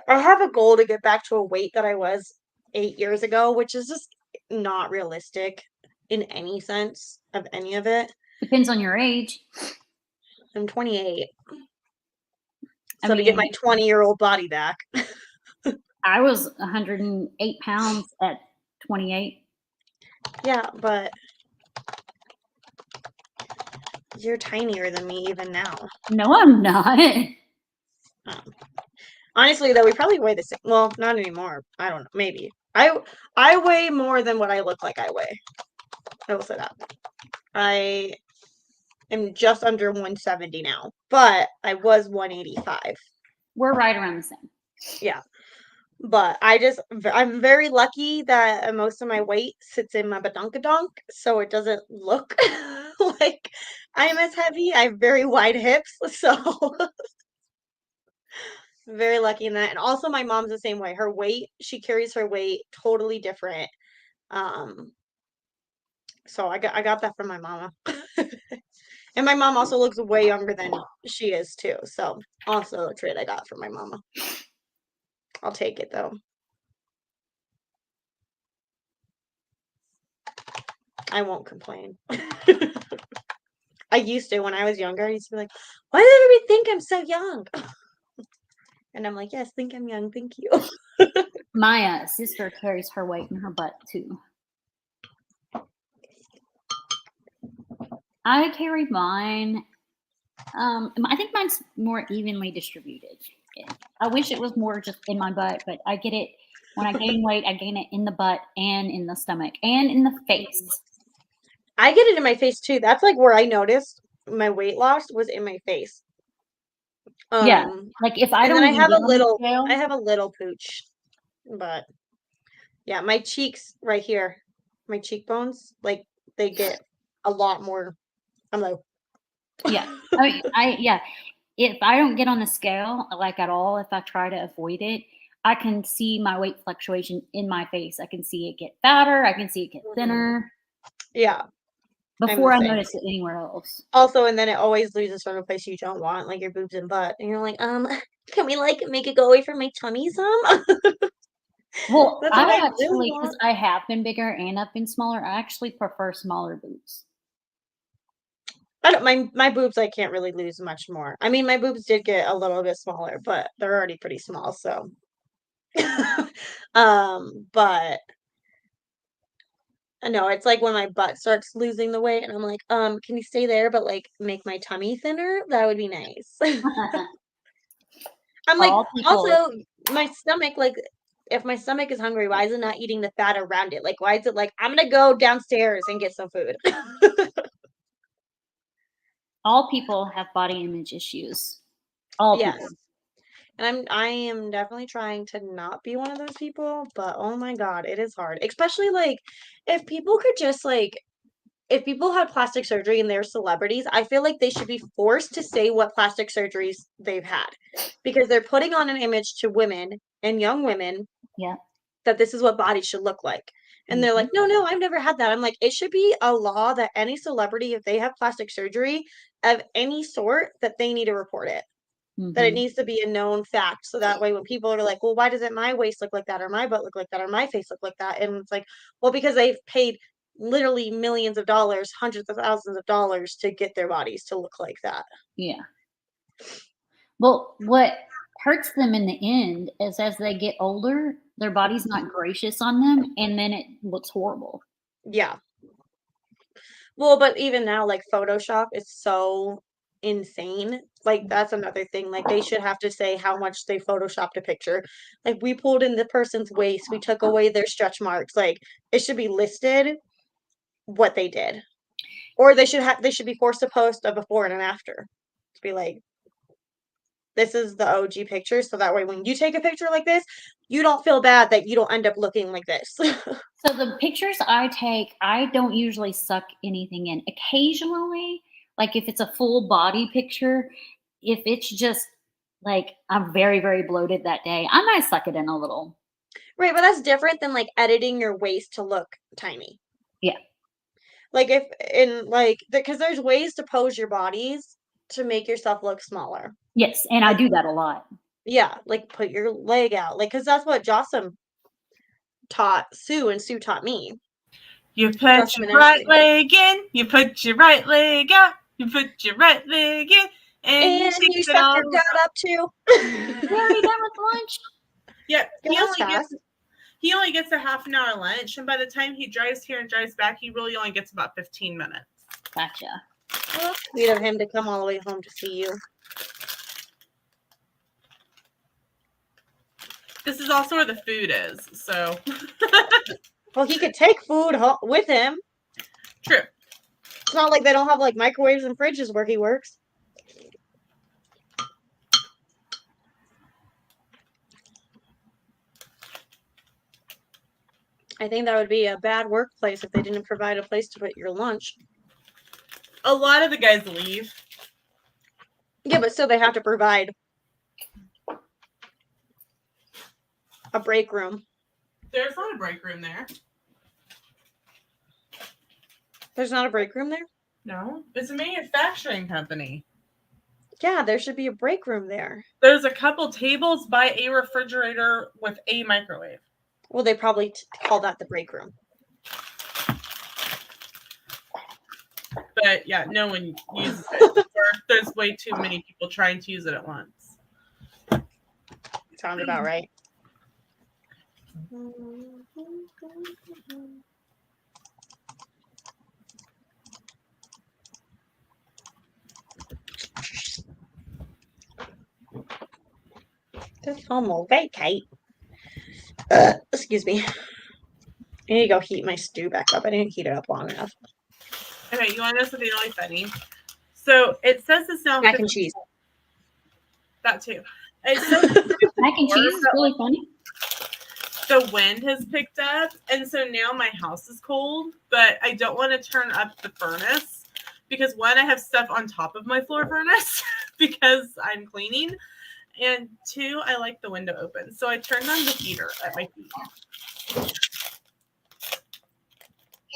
have a goal to get back to a weight that I was 8 years ago, which is just not realistic in any sense of any of it. Depends on your age. I'm 28. So to get my 20-year-old body back. I was 108 pounds at 28. Yeah, but you're tinier than me even now. No, I'm not. Honestly, though, we probably weigh the same. Well, not anymore. I don't know. Maybe. I weigh more than what I look like I weigh. I will say that. I am just under 170 now, but I was 185. We're right around the same. Yeah. But I'm very lucky that most of my weight sits in my badunkadonk, so it doesn't look like I'm as heavy. I have very wide hips, so very lucky in that. And also my mom's the same way. Her weight, she carries her weight totally different. So I got that from my mama. And my mom also looks way younger than she is too. So also a trait I got from my mama. I'll take it though. I won't complain. I used to when I was younger. I used to be like, why does everybody think I'm so young? And I'm like, yes, think I'm young. Thank you. My sister carries her weight in her butt too. I carry mine. I think mine's more evenly distributed. I wish it was more just in my butt, but I get it When I gain weight, I gain it in the butt and in the stomach and in the face. I get it in my face too. That's like where I noticed my weight loss was in my face. Yeah, like if I and don't then even get on the scale, I have a little pooch, but yeah, my cheeks right here, my cheekbones, like they get a lot more. I'm like, yeah, if I don't get on the scale like at all, if I try to avoid it, I can see my weight fluctuation in my face. I can see it get fatter. I can see it get thinner yeah. before I notice it anywhere else. Also, and then it always loses from a place you don't want, like your boobs and butt, and you're like, can we like make it go away from my tummy some? Well, That's what I I really actually, because want. I have been bigger and I've been smaller, I actually prefer smaller boobs. I don't, my boobs, I can't really lose much more. I mean, my boobs did get a little bit smaller, but they're already pretty small, so. But no, it's like when my butt starts losing the weight, and I'm like, can you stay there, but like make my tummy thinner? That would be nice. I'm like, also my stomach, like if my stomach is hungry, why is it not eating the fat around it? Like, why is it like, I'm gonna go downstairs and get some food? All people have body image issues. All people. And I am definitely trying to not be one of those people, but oh my God, it is hard. Especially like if people could just like, if people had plastic surgery and they're celebrities, I feel like they should be forced to say what plastic surgeries they've had because they're putting on an image to women and young women that this is what bodies should look like. And they're like, no, I've never had that. I'm like, it should be a law that any celebrity, if they have plastic surgery of any sort, that they need to report it. That it needs to be a known fact. So that way when people are like, well, why doesn't my waist look like that? Or my butt look like that? Or my face look like that? And it's like, well, because they've paid literally millions of dollars, hundreds of thousands of dollars to get their bodies to look like that. Yeah. Well, what hurts them in the end is as they get older, their body's not gracious on them, and then it looks horrible. Yeah. Well, but even now, like Photoshop is so insane. Like that's another thing. Like they should have to say how much they photoshopped a picture. Like we pulled in the person's waist, we took away their stretch marks. Like it should be listed what they did. Or they should be forced to post a before and an after. To be like, this is the OG picture, so that way when you take a picture like this, you don't feel bad that you don't end up looking like this. So the pictures I take, I don't usually suck anything in. Occasionally, like if it's a full body picture, if it's just like I'm very, very bloated that day, I might suck it in a little. Right, but that's different than like editing your waist to look tiny. Yeah. Like if in like because there's ways to pose your bodies to make yourself look smaller. Yes, and I do that a lot. Yeah, like put your leg out, like because that's what Jossam taught Sue, and Sue taught me. You put your right leg in, you put your right leg out, you put your right leg in, and you suck your gut up too. We already done with lunch? Yeah, he only gets a half an hour lunch, and by the time he drives here and drives back, he really only gets about 15 minutes. Gotcha. Well, sweet of him to come all the way home to see you. This is also where the food is, so. Well, he could take food with him. True. It's not like they don't have like microwaves and fridges where he works. I think that would be a bad workplace if they didn't provide a place to put your lunch. A lot of the guys leave. Yeah, but still they have to provide a break room. There's not a break room there. There's not a break room there? No, it's a manufacturing company. Yeah, there should be a break room there. There's a couple tables by a refrigerator with a microwave. Well, they probably call that the break room. But yeah, no one uses it. There's way too many people trying to use it at once. Sounds about right. This home will vacate. Excuse me. I need to go heat my stew back up. I didn't heat it up long enough. Okay, you want to know something really funny? So it says it's now Mac and cheese. That too. It says Mac and cheese is really funny. the wind has picked up, and so now my house is cold, but I don't want to turn up the furnace because one, I have stuff on top of my floor furnace because I'm cleaning, and two, I like the window open. So I turned on the heater at my feet.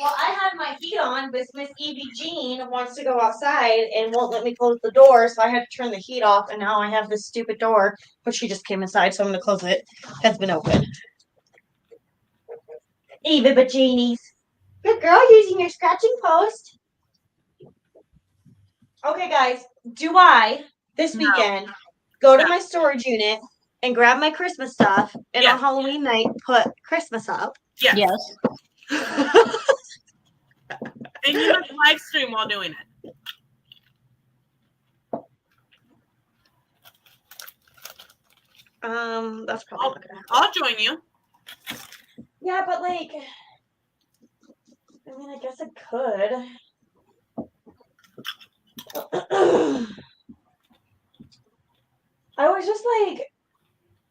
Well, I had my heat on, but Miss Evie Jean wants to go outside and won't let me close the door, so I had to turn the heat off, and now I have this stupid door, but she just came inside, so I'm going to close it. Has been open. Evie Bajinies. Good girl using your scratching post. Okay, guys, do I, this weekend, go to my storage unit and grab my Christmas stuff, and on Halloween night, put Christmas up? Yes. Yes. And you must live stream while doing it. That's probably not gonna happen. I'll join you. Yeah, but like, I mean, I guess I could. I was just like,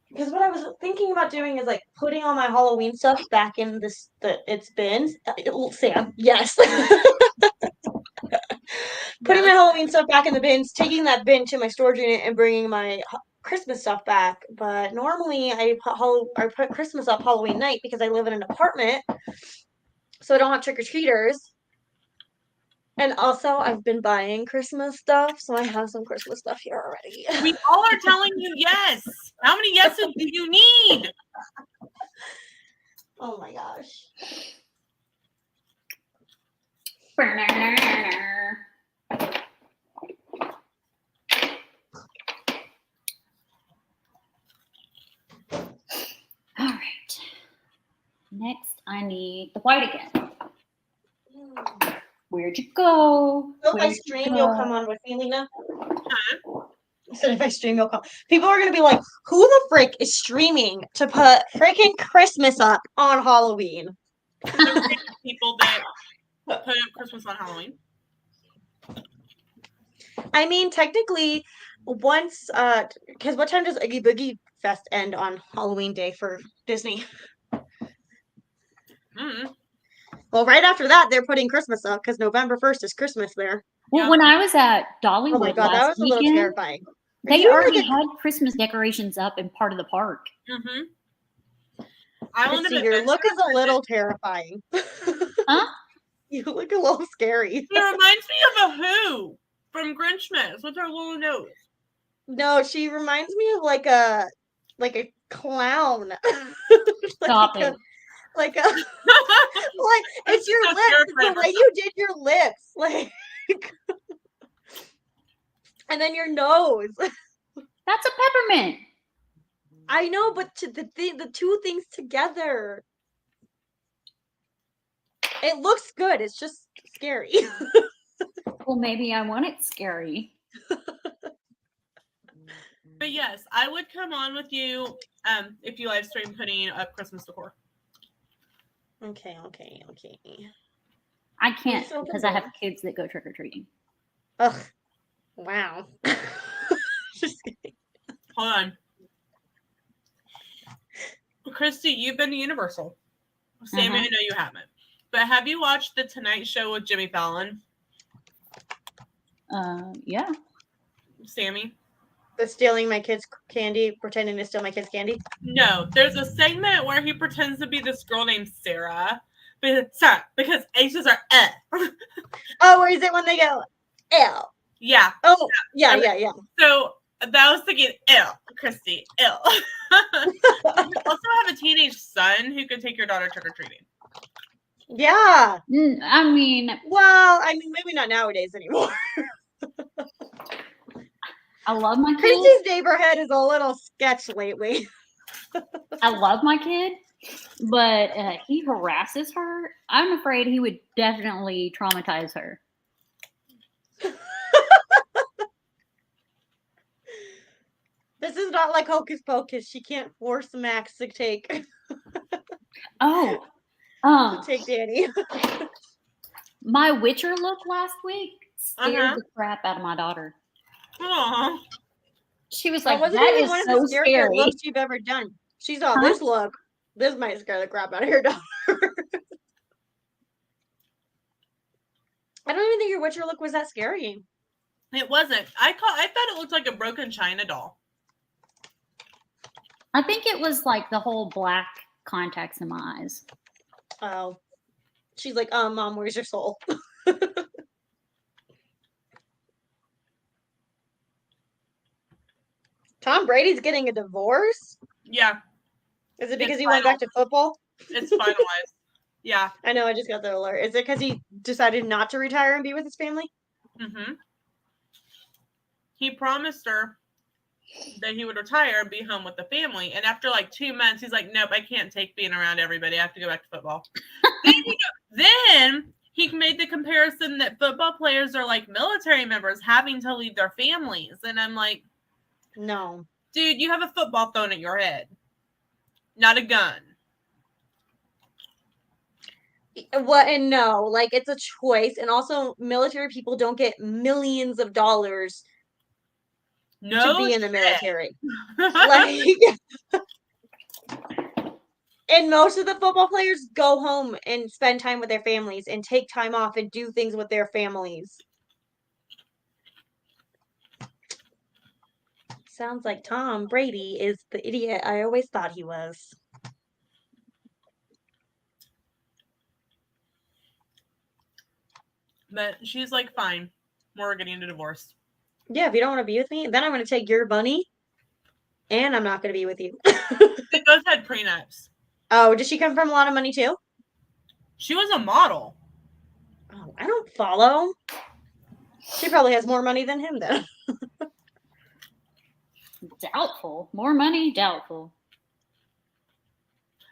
because what I was thinking about doing is like putting all my Halloween stuff back in its bins. Sam, yes. Putting my Halloween stuff back in the bins, taking that bin to my storage unit, and bringing my Christmas stuff back. But normally I put Christmas up Halloween night because I live in an apartment, so I don't have trick-or-treaters. And also, I've been buying Christmas stuff, so I have some Christmas stuff here already. We all are telling you yes. How many yeses do you need? Oh my gosh. All right. Next, I need the white again. Where'd you go? So if I stream, you'll come on with me, Lena? I said if I stream, you'll come. People are going to be like, who the frick is streaming to put freaking Christmas up on Halloween? The people that put up Christmas on Halloween. I mean, technically, once, because what time does Oogie Boogie Fest end on Halloween Day for Disney? Well, right after that, they're putting Christmas up because November 1st is Christmas there. Well, when I was at Dollywood Oh my god, that was a little weekend, terrifying. They already had Christmas decorations up in part of the park. Christy, your look is a little terrifying. Huh? You look a little scary. It reminds me of a Who from Grinchmas with her little nose. No, she reminds me of like a clown. Stop it. Like it's your lips, the way you did your lips, like, and then your nose. That's a peppermint. I know, but the two things together, it looks good. It's just scary. Well, maybe I want it scary. But yes, I would come on with you if you live stream putting up Christmas decor. Okay. I can't because I have kids that go trick-or-treating. Ugh. Wow. Just kidding. Hold on. Christy, you've been to Universal. Sammy, I know you haven't. But have you watched The Tonight Show with Jimmy Fallon? Yeah. Sammy? The stealing my kids' candy, pretending to steal my kids' candy? No. There's a segment where he pretends to be this girl named Sarah. Because H's are Oh, or is it when they go, L? Yeah. Oh, yeah. So that was thinking, Christy, You also have a teenage son who could take your daughter trick-or-treating. Yeah. I mean, maybe not nowadays anymore. I love my kid. Christy's neighborhood is a little sketch lately. I love my kid, but he harasses her. I'm afraid he would definitely traumatize her. This is not like Hocus Pocus. She can't force Max to take. Oh, to take Danny. my Witcher look last week scared Uh-huh. the crap out of my daughter. Aw. She was That like, wasn't "That even is one of so the scarier scary." looks you've ever done. She saw Huh? this look. This might scare the crap out of your daughter. I don't even think your Witcher look was that scary. It wasn't. I thought it looked like a broken China doll. I think it was like the whole black contacts in my eyes. Oh. She's like, Mom, where's your soul? Tom Brady's getting a divorce? Yeah, Is it because It's he went back final. to football? it's finalized. Yeah. I know, I just got the alert. Is it because he decided not to retire and be with his family? Mm-hmm. He promised her that he would retire and be home with the family. And after like 2 months, he's like, nope, I can't take being around everybody. I have to go back to football. Then he made the comparison that football players are like military members having to leave their families. And I'm like, No. dude, you have a football thrown at your head, not a gun. What and no, like it's a choice. And also military people don't get millions of dollars No to be in the shit. military. Like and most of the football players go home and spend time with their families and take time off and do things with their families. Sounds like Tom Brady is the idiot I always thought he was. But she's like, fine, we're getting a divorce. Yeah, if you don't want to be with me, then I'm going to take your money and I'm not going to be with you. They both had prenups. Oh, did she come from a lot of money too? She was a model. Oh, I don't follow. She probably has more money than him then. Doubtful. More money? Doubtful.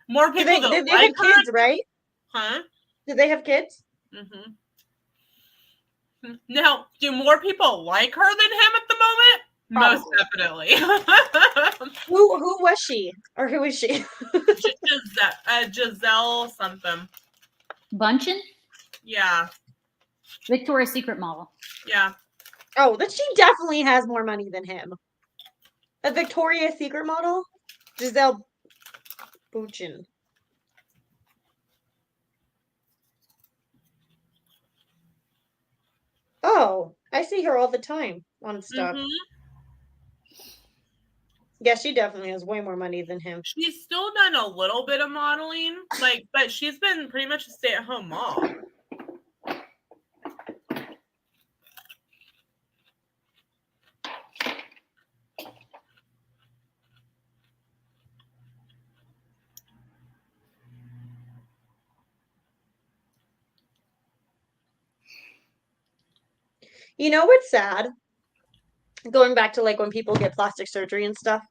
More people They that have like her. kids, right? Huh? Do they have kids? Mm-hmm. Now, do more people like her than him at the moment? Most definitely. Who was she? Or who is she? Giselle something. Bunchen? Yeah. Victoria's Secret model. Yeah. Oh, that she definitely has more money than him. A Victoria's Secret model? Giselle Bündchen. Oh, I see her all the time on stuff. Mm-hmm. Yeah, she definitely has way more money than him. She's still done a little bit of modeling, but she's been pretty much a stay-at-home mom. You know what's sad? Going back to like when people get plastic surgery and stuff.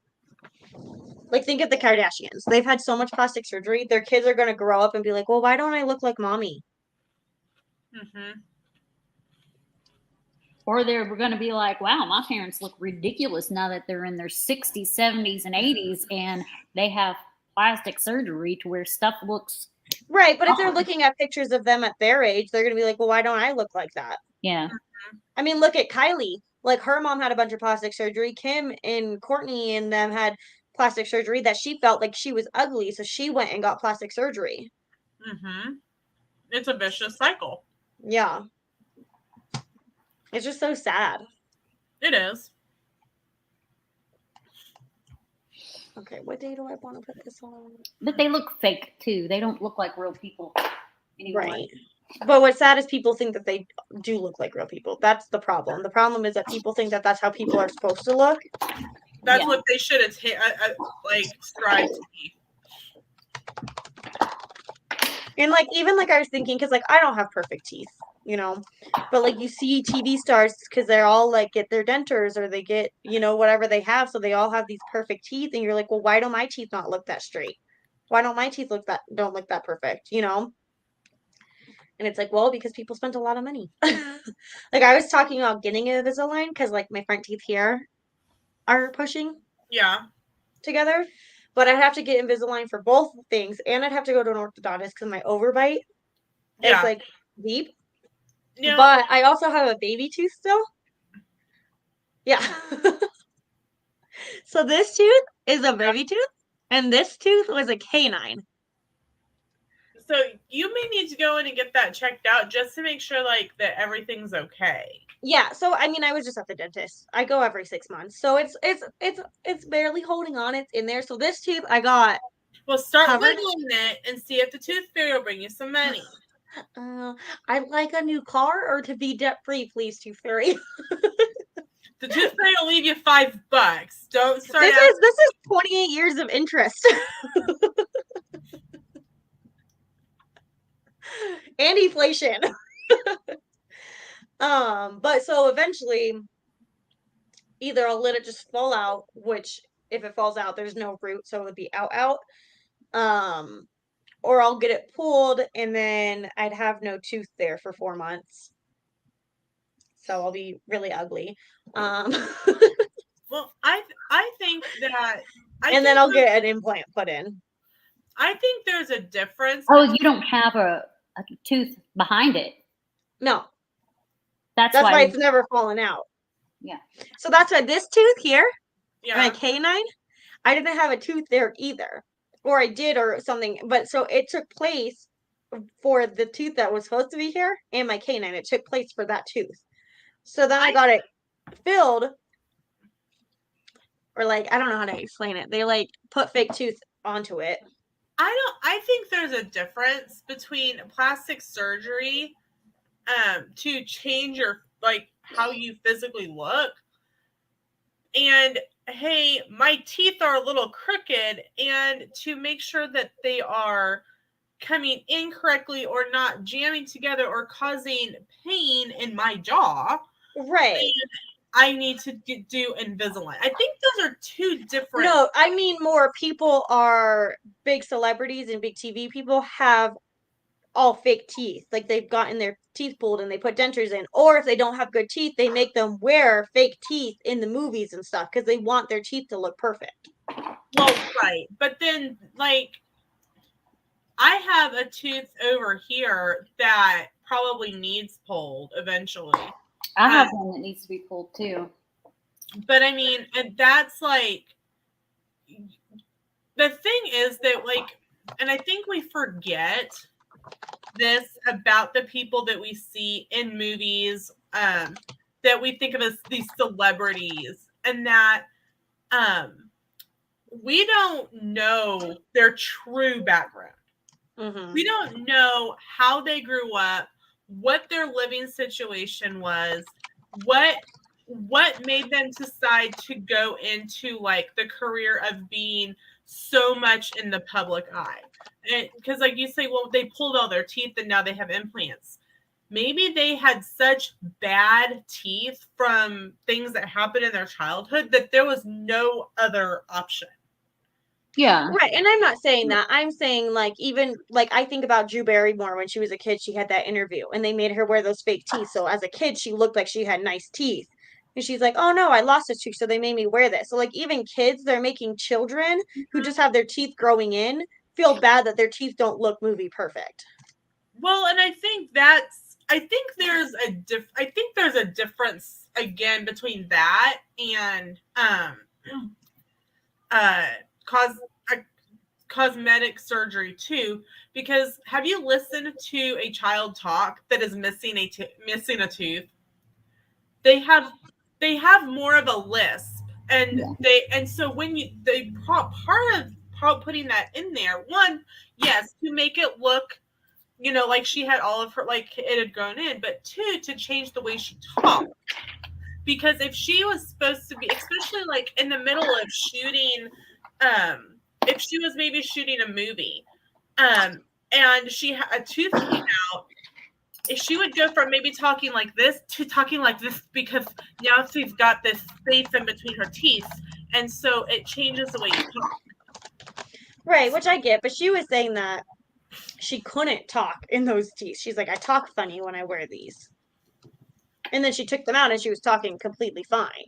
Like think of the Kardashians. They've had so much plastic surgery. Their kids are going to grow up and be like, well, why don't I look like mommy? Mm-hmm. Or they're going to be like, wow, my parents look ridiculous now that they're in their 60s, 70s, and 80s and they have plastic surgery to where stuff looks. Right, but if they're looking at pictures of them at their age, they're going to be like, well, why don't I look like that? Yeah. I mean, look at Kylie. Like her mom had a bunch of plastic surgery. Kim and Courtney and them had plastic surgery that she felt like she was ugly, so she went and got plastic surgery. Mm-hmm. It's a vicious cycle. Yeah. It's just so sad. It is. Okay, what day do I want to put this on? But they look fake too. They don't look like real people anymore. Right. But what's sad is people think that they do look like real people. That's the problem. The problem is that people think that that's how people are supposed to look. That's Yeah. what they should have strive to be. And like even like I was thinking, because like I don't have perfect teeth, you know, but like you see TV stars because they're all like get their dentures or they get, you know, whatever they have, so they all have these perfect teeth, and you're like, well, why don't my teeth not look that straight? Why don't my teeth don't look that perfect, you know? And it's like, well, because people spent a lot of money. Like I was talking about getting a Invisalign because like my front teeth here are pushing Yeah. together. but I'd have to get Invisalign for both things, and I'd have to go to an orthodontist because my overbite is Yeah. like deep. No, But I also have a baby tooth still. Yeah. So this tooth is a baby tooth, and this tooth was a canine. so you may need to go in and get that checked out just to make sure like that everything's okay. Yeah, so I mean, I was just at the dentist. I go every 6 months, so it's barely holding on. It's in there. So this tooth I got Well, start covered. wiggling it and see if the tooth fairy will bring you some money. I'd like a new car or to be debt free, please, tooth fairy. The tooth fairy will leave you $5. Don't start This out. is 28 years of interest. And inflation. But so eventually either I'll let it just fall out, which if it falls out, there's no root, so it would be out. Or I'll get it pulled and then I'd have no tooth there for 4 months. So I'll be really ugly. Well, I think that and then I'll get an implant put in. I think there's a difference. Oh, you don't have a tooth behind it. No. That's why it's never fallen out. Yeah. So that's why this tooth here, Yeah. my canine, I didn't have a tooth there either. Or I did or something. But so it took place for the tooth that was supposed to be here and my canine. It took place for that tooth. So then I got it filled. Or like, I don't know how to explain it. They like put fake tooth onto it. I think there's a difference between plastic surgery to change your like how you physically look and hey, my teeth are a little crooked, and to make sure that they are coming in correctly or not jamming together or causing pain in my jaw. Right. I need to do Invisalign. I think those are two different. No, I mean more people are big celebrities and big TV people have all fake teeth. Like they've gotten their teeth pulled and they put dentures in. Or if they don't have good teeth, they make them wear fake teeth in the movies and stuff because they want their teeth to look perfect. Well, right. But then, like, I have a tooth over here that probably needs pulled eventually. I have one that needs to be pulled too. But I mean, and that's like, the thing is that, like, and I think we forget this about the people that we see in movies that we think of as these celebrities, and that we don't know their true background. Mm-hmm. We don't know how they grew up, what their living situation was, what made them decide to go into like the career of being so much in the public eye. Because like you say, well, they pulled all their teeth and now they have implants. Maybe they had such bad teeth from things that happened in their childhood that there was no other option. Yeah. Right. And I'm not saying that. I'm saying like even like I think about Drew Barrymore when she was a kid, she had that interview and they made her wear those fake teeth. So as a kid, she looked like she had nice teeth. And she's like, oh no, I lost a tooth, so they made me wear this. So like even kids, they're making children who just have their teeth growing in feel bad that their teeth don't look movie perfect. Well, and I think there's a difference again between that and cosmetic surgery too, because have you listened to a child talk that is missing a tooth? They have more of a lisp, and so when part of putting that in there, one, yes, to make it look, like she had all of her, like it had grown in, but two, to change the way she talked. Because if she was supposed to be, especially like in the middle of shooting, if she was maybe shooting a movie, and she had a tooth came out, if she would go from maybe talking like this to talking like this because now she's got this space in between her teeth, and so it changes the way you talk. Right, which I get, but she was saying that she couldn't talk in those teeth. She's like, I talk funny when I wear these. And then she took them out and she was talking completely fine.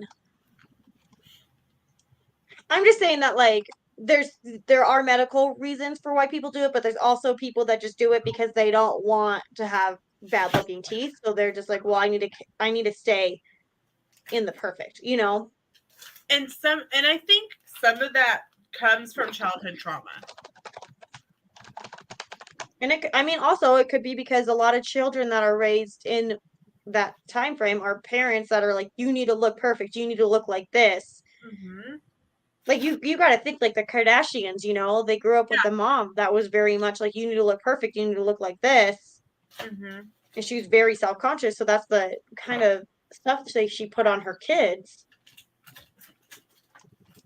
I'm just saying that, like, there are medical reasons for why people do it, but there's also people that just do it because they don't want to have bad looking teeth. So they're just like, well, I need to stay in the perfect, you know? And I think some of that comes from childhood trauma. And also it could be because a lot of children that are raised in that time frame are parents that are like, you need to look perfect, you need to look like this. Mm-hmm. Like you got to think like the Kardashians, you know, they grew up with a mom that was very much like, you need to look perfect, you need to look like this. Mm-hmm. And she was very self-conscious, so that's the kind of stuff that she put on her kids.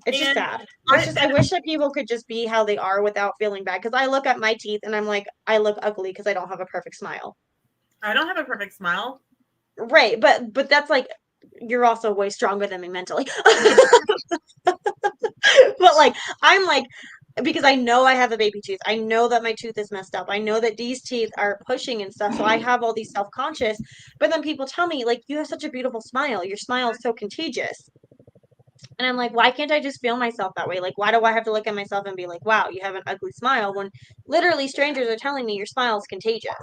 It's just sad. I wish that people could just be how they are without feeling bad. Because I look at my teeth and I'm like, I look ugly because I don't have a perfect smile. I don't have a perfect smile. Right, but that's like, you're also way stronger than me mentally. But like, I'm like, because I know I have a baby tooth. I know that my tooth is messed up. I know that these teeth are pushing and stuff. So I have all these self-conscious. But then people tell me, like, you have such a beautiful smile. Your smile is so contagious. And I'm like, why can't I just feel myself that way? Like, why do I have to look at myself and be like, wow, you have an ugly smile when literally strangers are telling me your smile is contagious?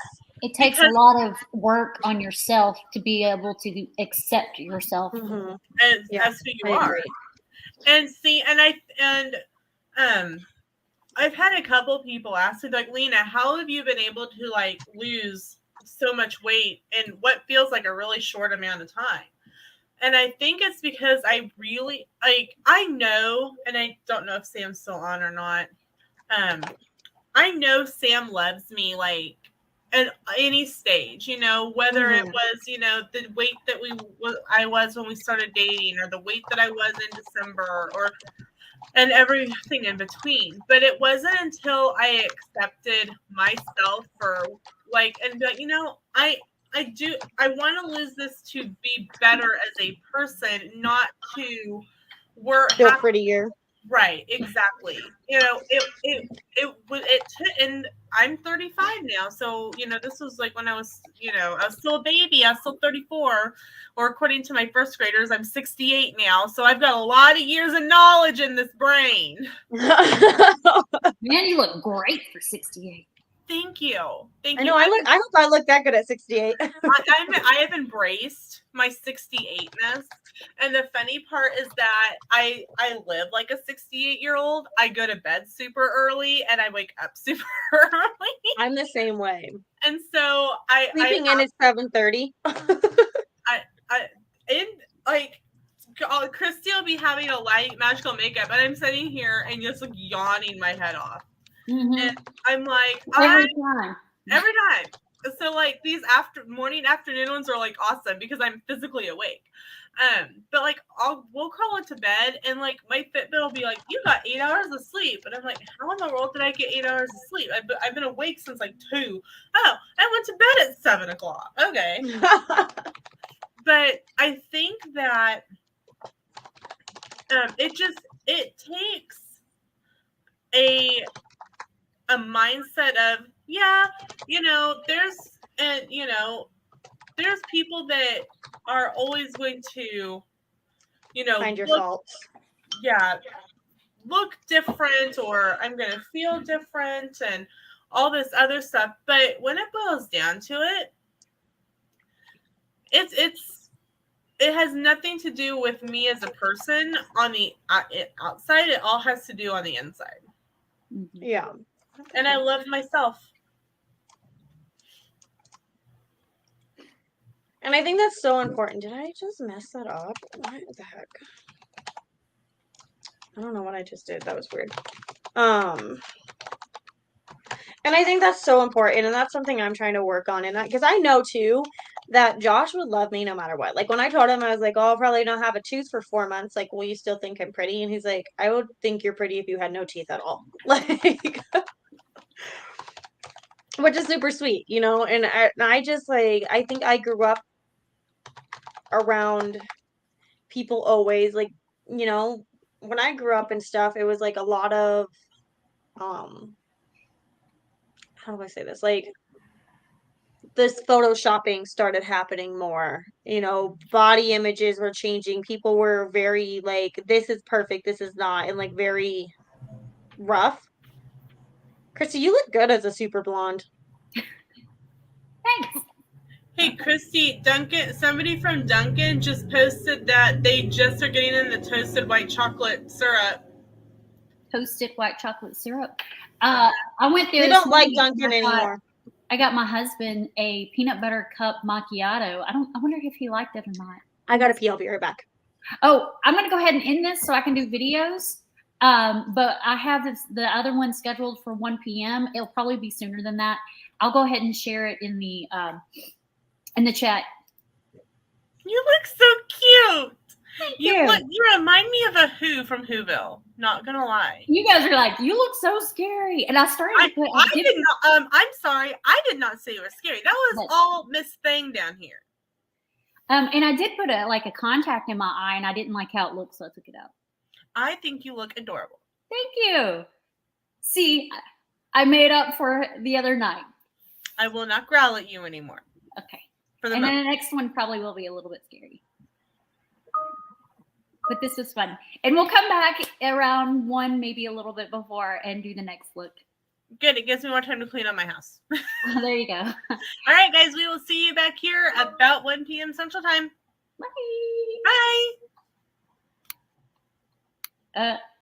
It takes a lot of work on yourself to be able to accept yourself. Mm-hmm. As who you are. And see, I've had a couple people ask me, like, Lena, how have you been able to like lose so much weight in what feels like a really short amount of time? And I think it's because I really I know, and I don't know if Sam's still on or not. I know Sam loves me like at any stage, you know, whether it was, you know, the weight that I was when we started dating, or the weight that I was in December, and everything in between. But it wasn't until I accepted myself for like, and be like, you know, I want to lose this to be better as a person, not to feel prettier. Right, exactly. You know, and I'm 35 now, so you know, this was like when I was, you know, I was still a baby. I was still 34, or according to my first graders, I'm 68 now. So I've got a lot of years of knowledge in this brain. Man, you look great for 68. Thank you. Thank I you. know. I hope I look that good at 68. I have embraced my 68ness. And the funny part is that I live like a 68-year-old. I go to bed super early and I wake up super early. I'm the same way. And so sleeping in at 7:30. Christy will be having a light magical makeup, and I'm sitting here and just like yawning my head off. Mm-hmm. And I'm like, every time. So like these morning afternoon ones are like awesome because I'm physically awake. But like we'll crawl into bed and like my Fitbit will be like, you got 8 hours of sleep, and I'm like, how in the world did I get 8 hours of sleep? I've been awake since like 2. Oh, I went to bed at 7 o'clock. Okay. But I think that it takes a mindset of, yeah, you know, there's people that are always going to, you know, find your faults. Yeah, look different, or I'm going to feel different and all this other stuff. But when it boils down to it, it has nothing to do with me as a person on the outside. It all has to do on the inside. Yeah. And I love myself. And I think that's so important. Did I just mess that up? What the heck? I don't know what I just did. That was weird. And I think that's so important, and that's something I'm trying to work on. And because I know too that Josh would love me no matter what. Like when I told him, I was like, "Oh, I'll probably not have a tooth for 4 months. Like, will you still think I'm pretty?" And he's like, "I would think you're pretty if you had no teeth at all." Like, which is super sweet, you know. And I just like, I think I grew up around people always like, you know, when I grew up and stuff, it was like a lot of how do I say this? Like this photoshopping started happening more. You know, body images were changing. People were very like, this is perfect, this is not, and like very rough. Christy, you look good as a super blonde. Thanks. Hey, Christy, somebody from Dunkin' just posted that they just are getting in the toasted white chocolate syrup. Toasted white chocolate syrup. I went there. We this don't like morning Dunkin' and anymore. I got my husband a peanut butter cup macchiato. I wonder if he liked it or not. I gotta pee. I'll be right back. Oh, I'm gonna go ahead and end this so I can do videos. But I have the other one scheduled for 1 p.m. It'll probably be sooner than that. I'll go ahead and share it in the chat. You look so cute. Thank You you. remind me of a Who from Whoville. Not gonna lie. You guys are like, you look so scary, and I started to put. I did not. I'm sorry. I did not say it was scary. That was all Miss Thing down here. And I did put a contact in my eye, and I didn't like how it looked, so I took it out. I think you look adorable. Thank you. See, I made up for the other night. I will not growl at you anymore. Okay. For the And moment. then the next one probably will be a little bit scary. But this was fun. And we'll come back around 1, maybe a little bit before, and do the next look. Good. It gives me more time to clean up my house. There you go. All right, guys. We will see you back here about 1 p.m. Central Time. Bye. Bye.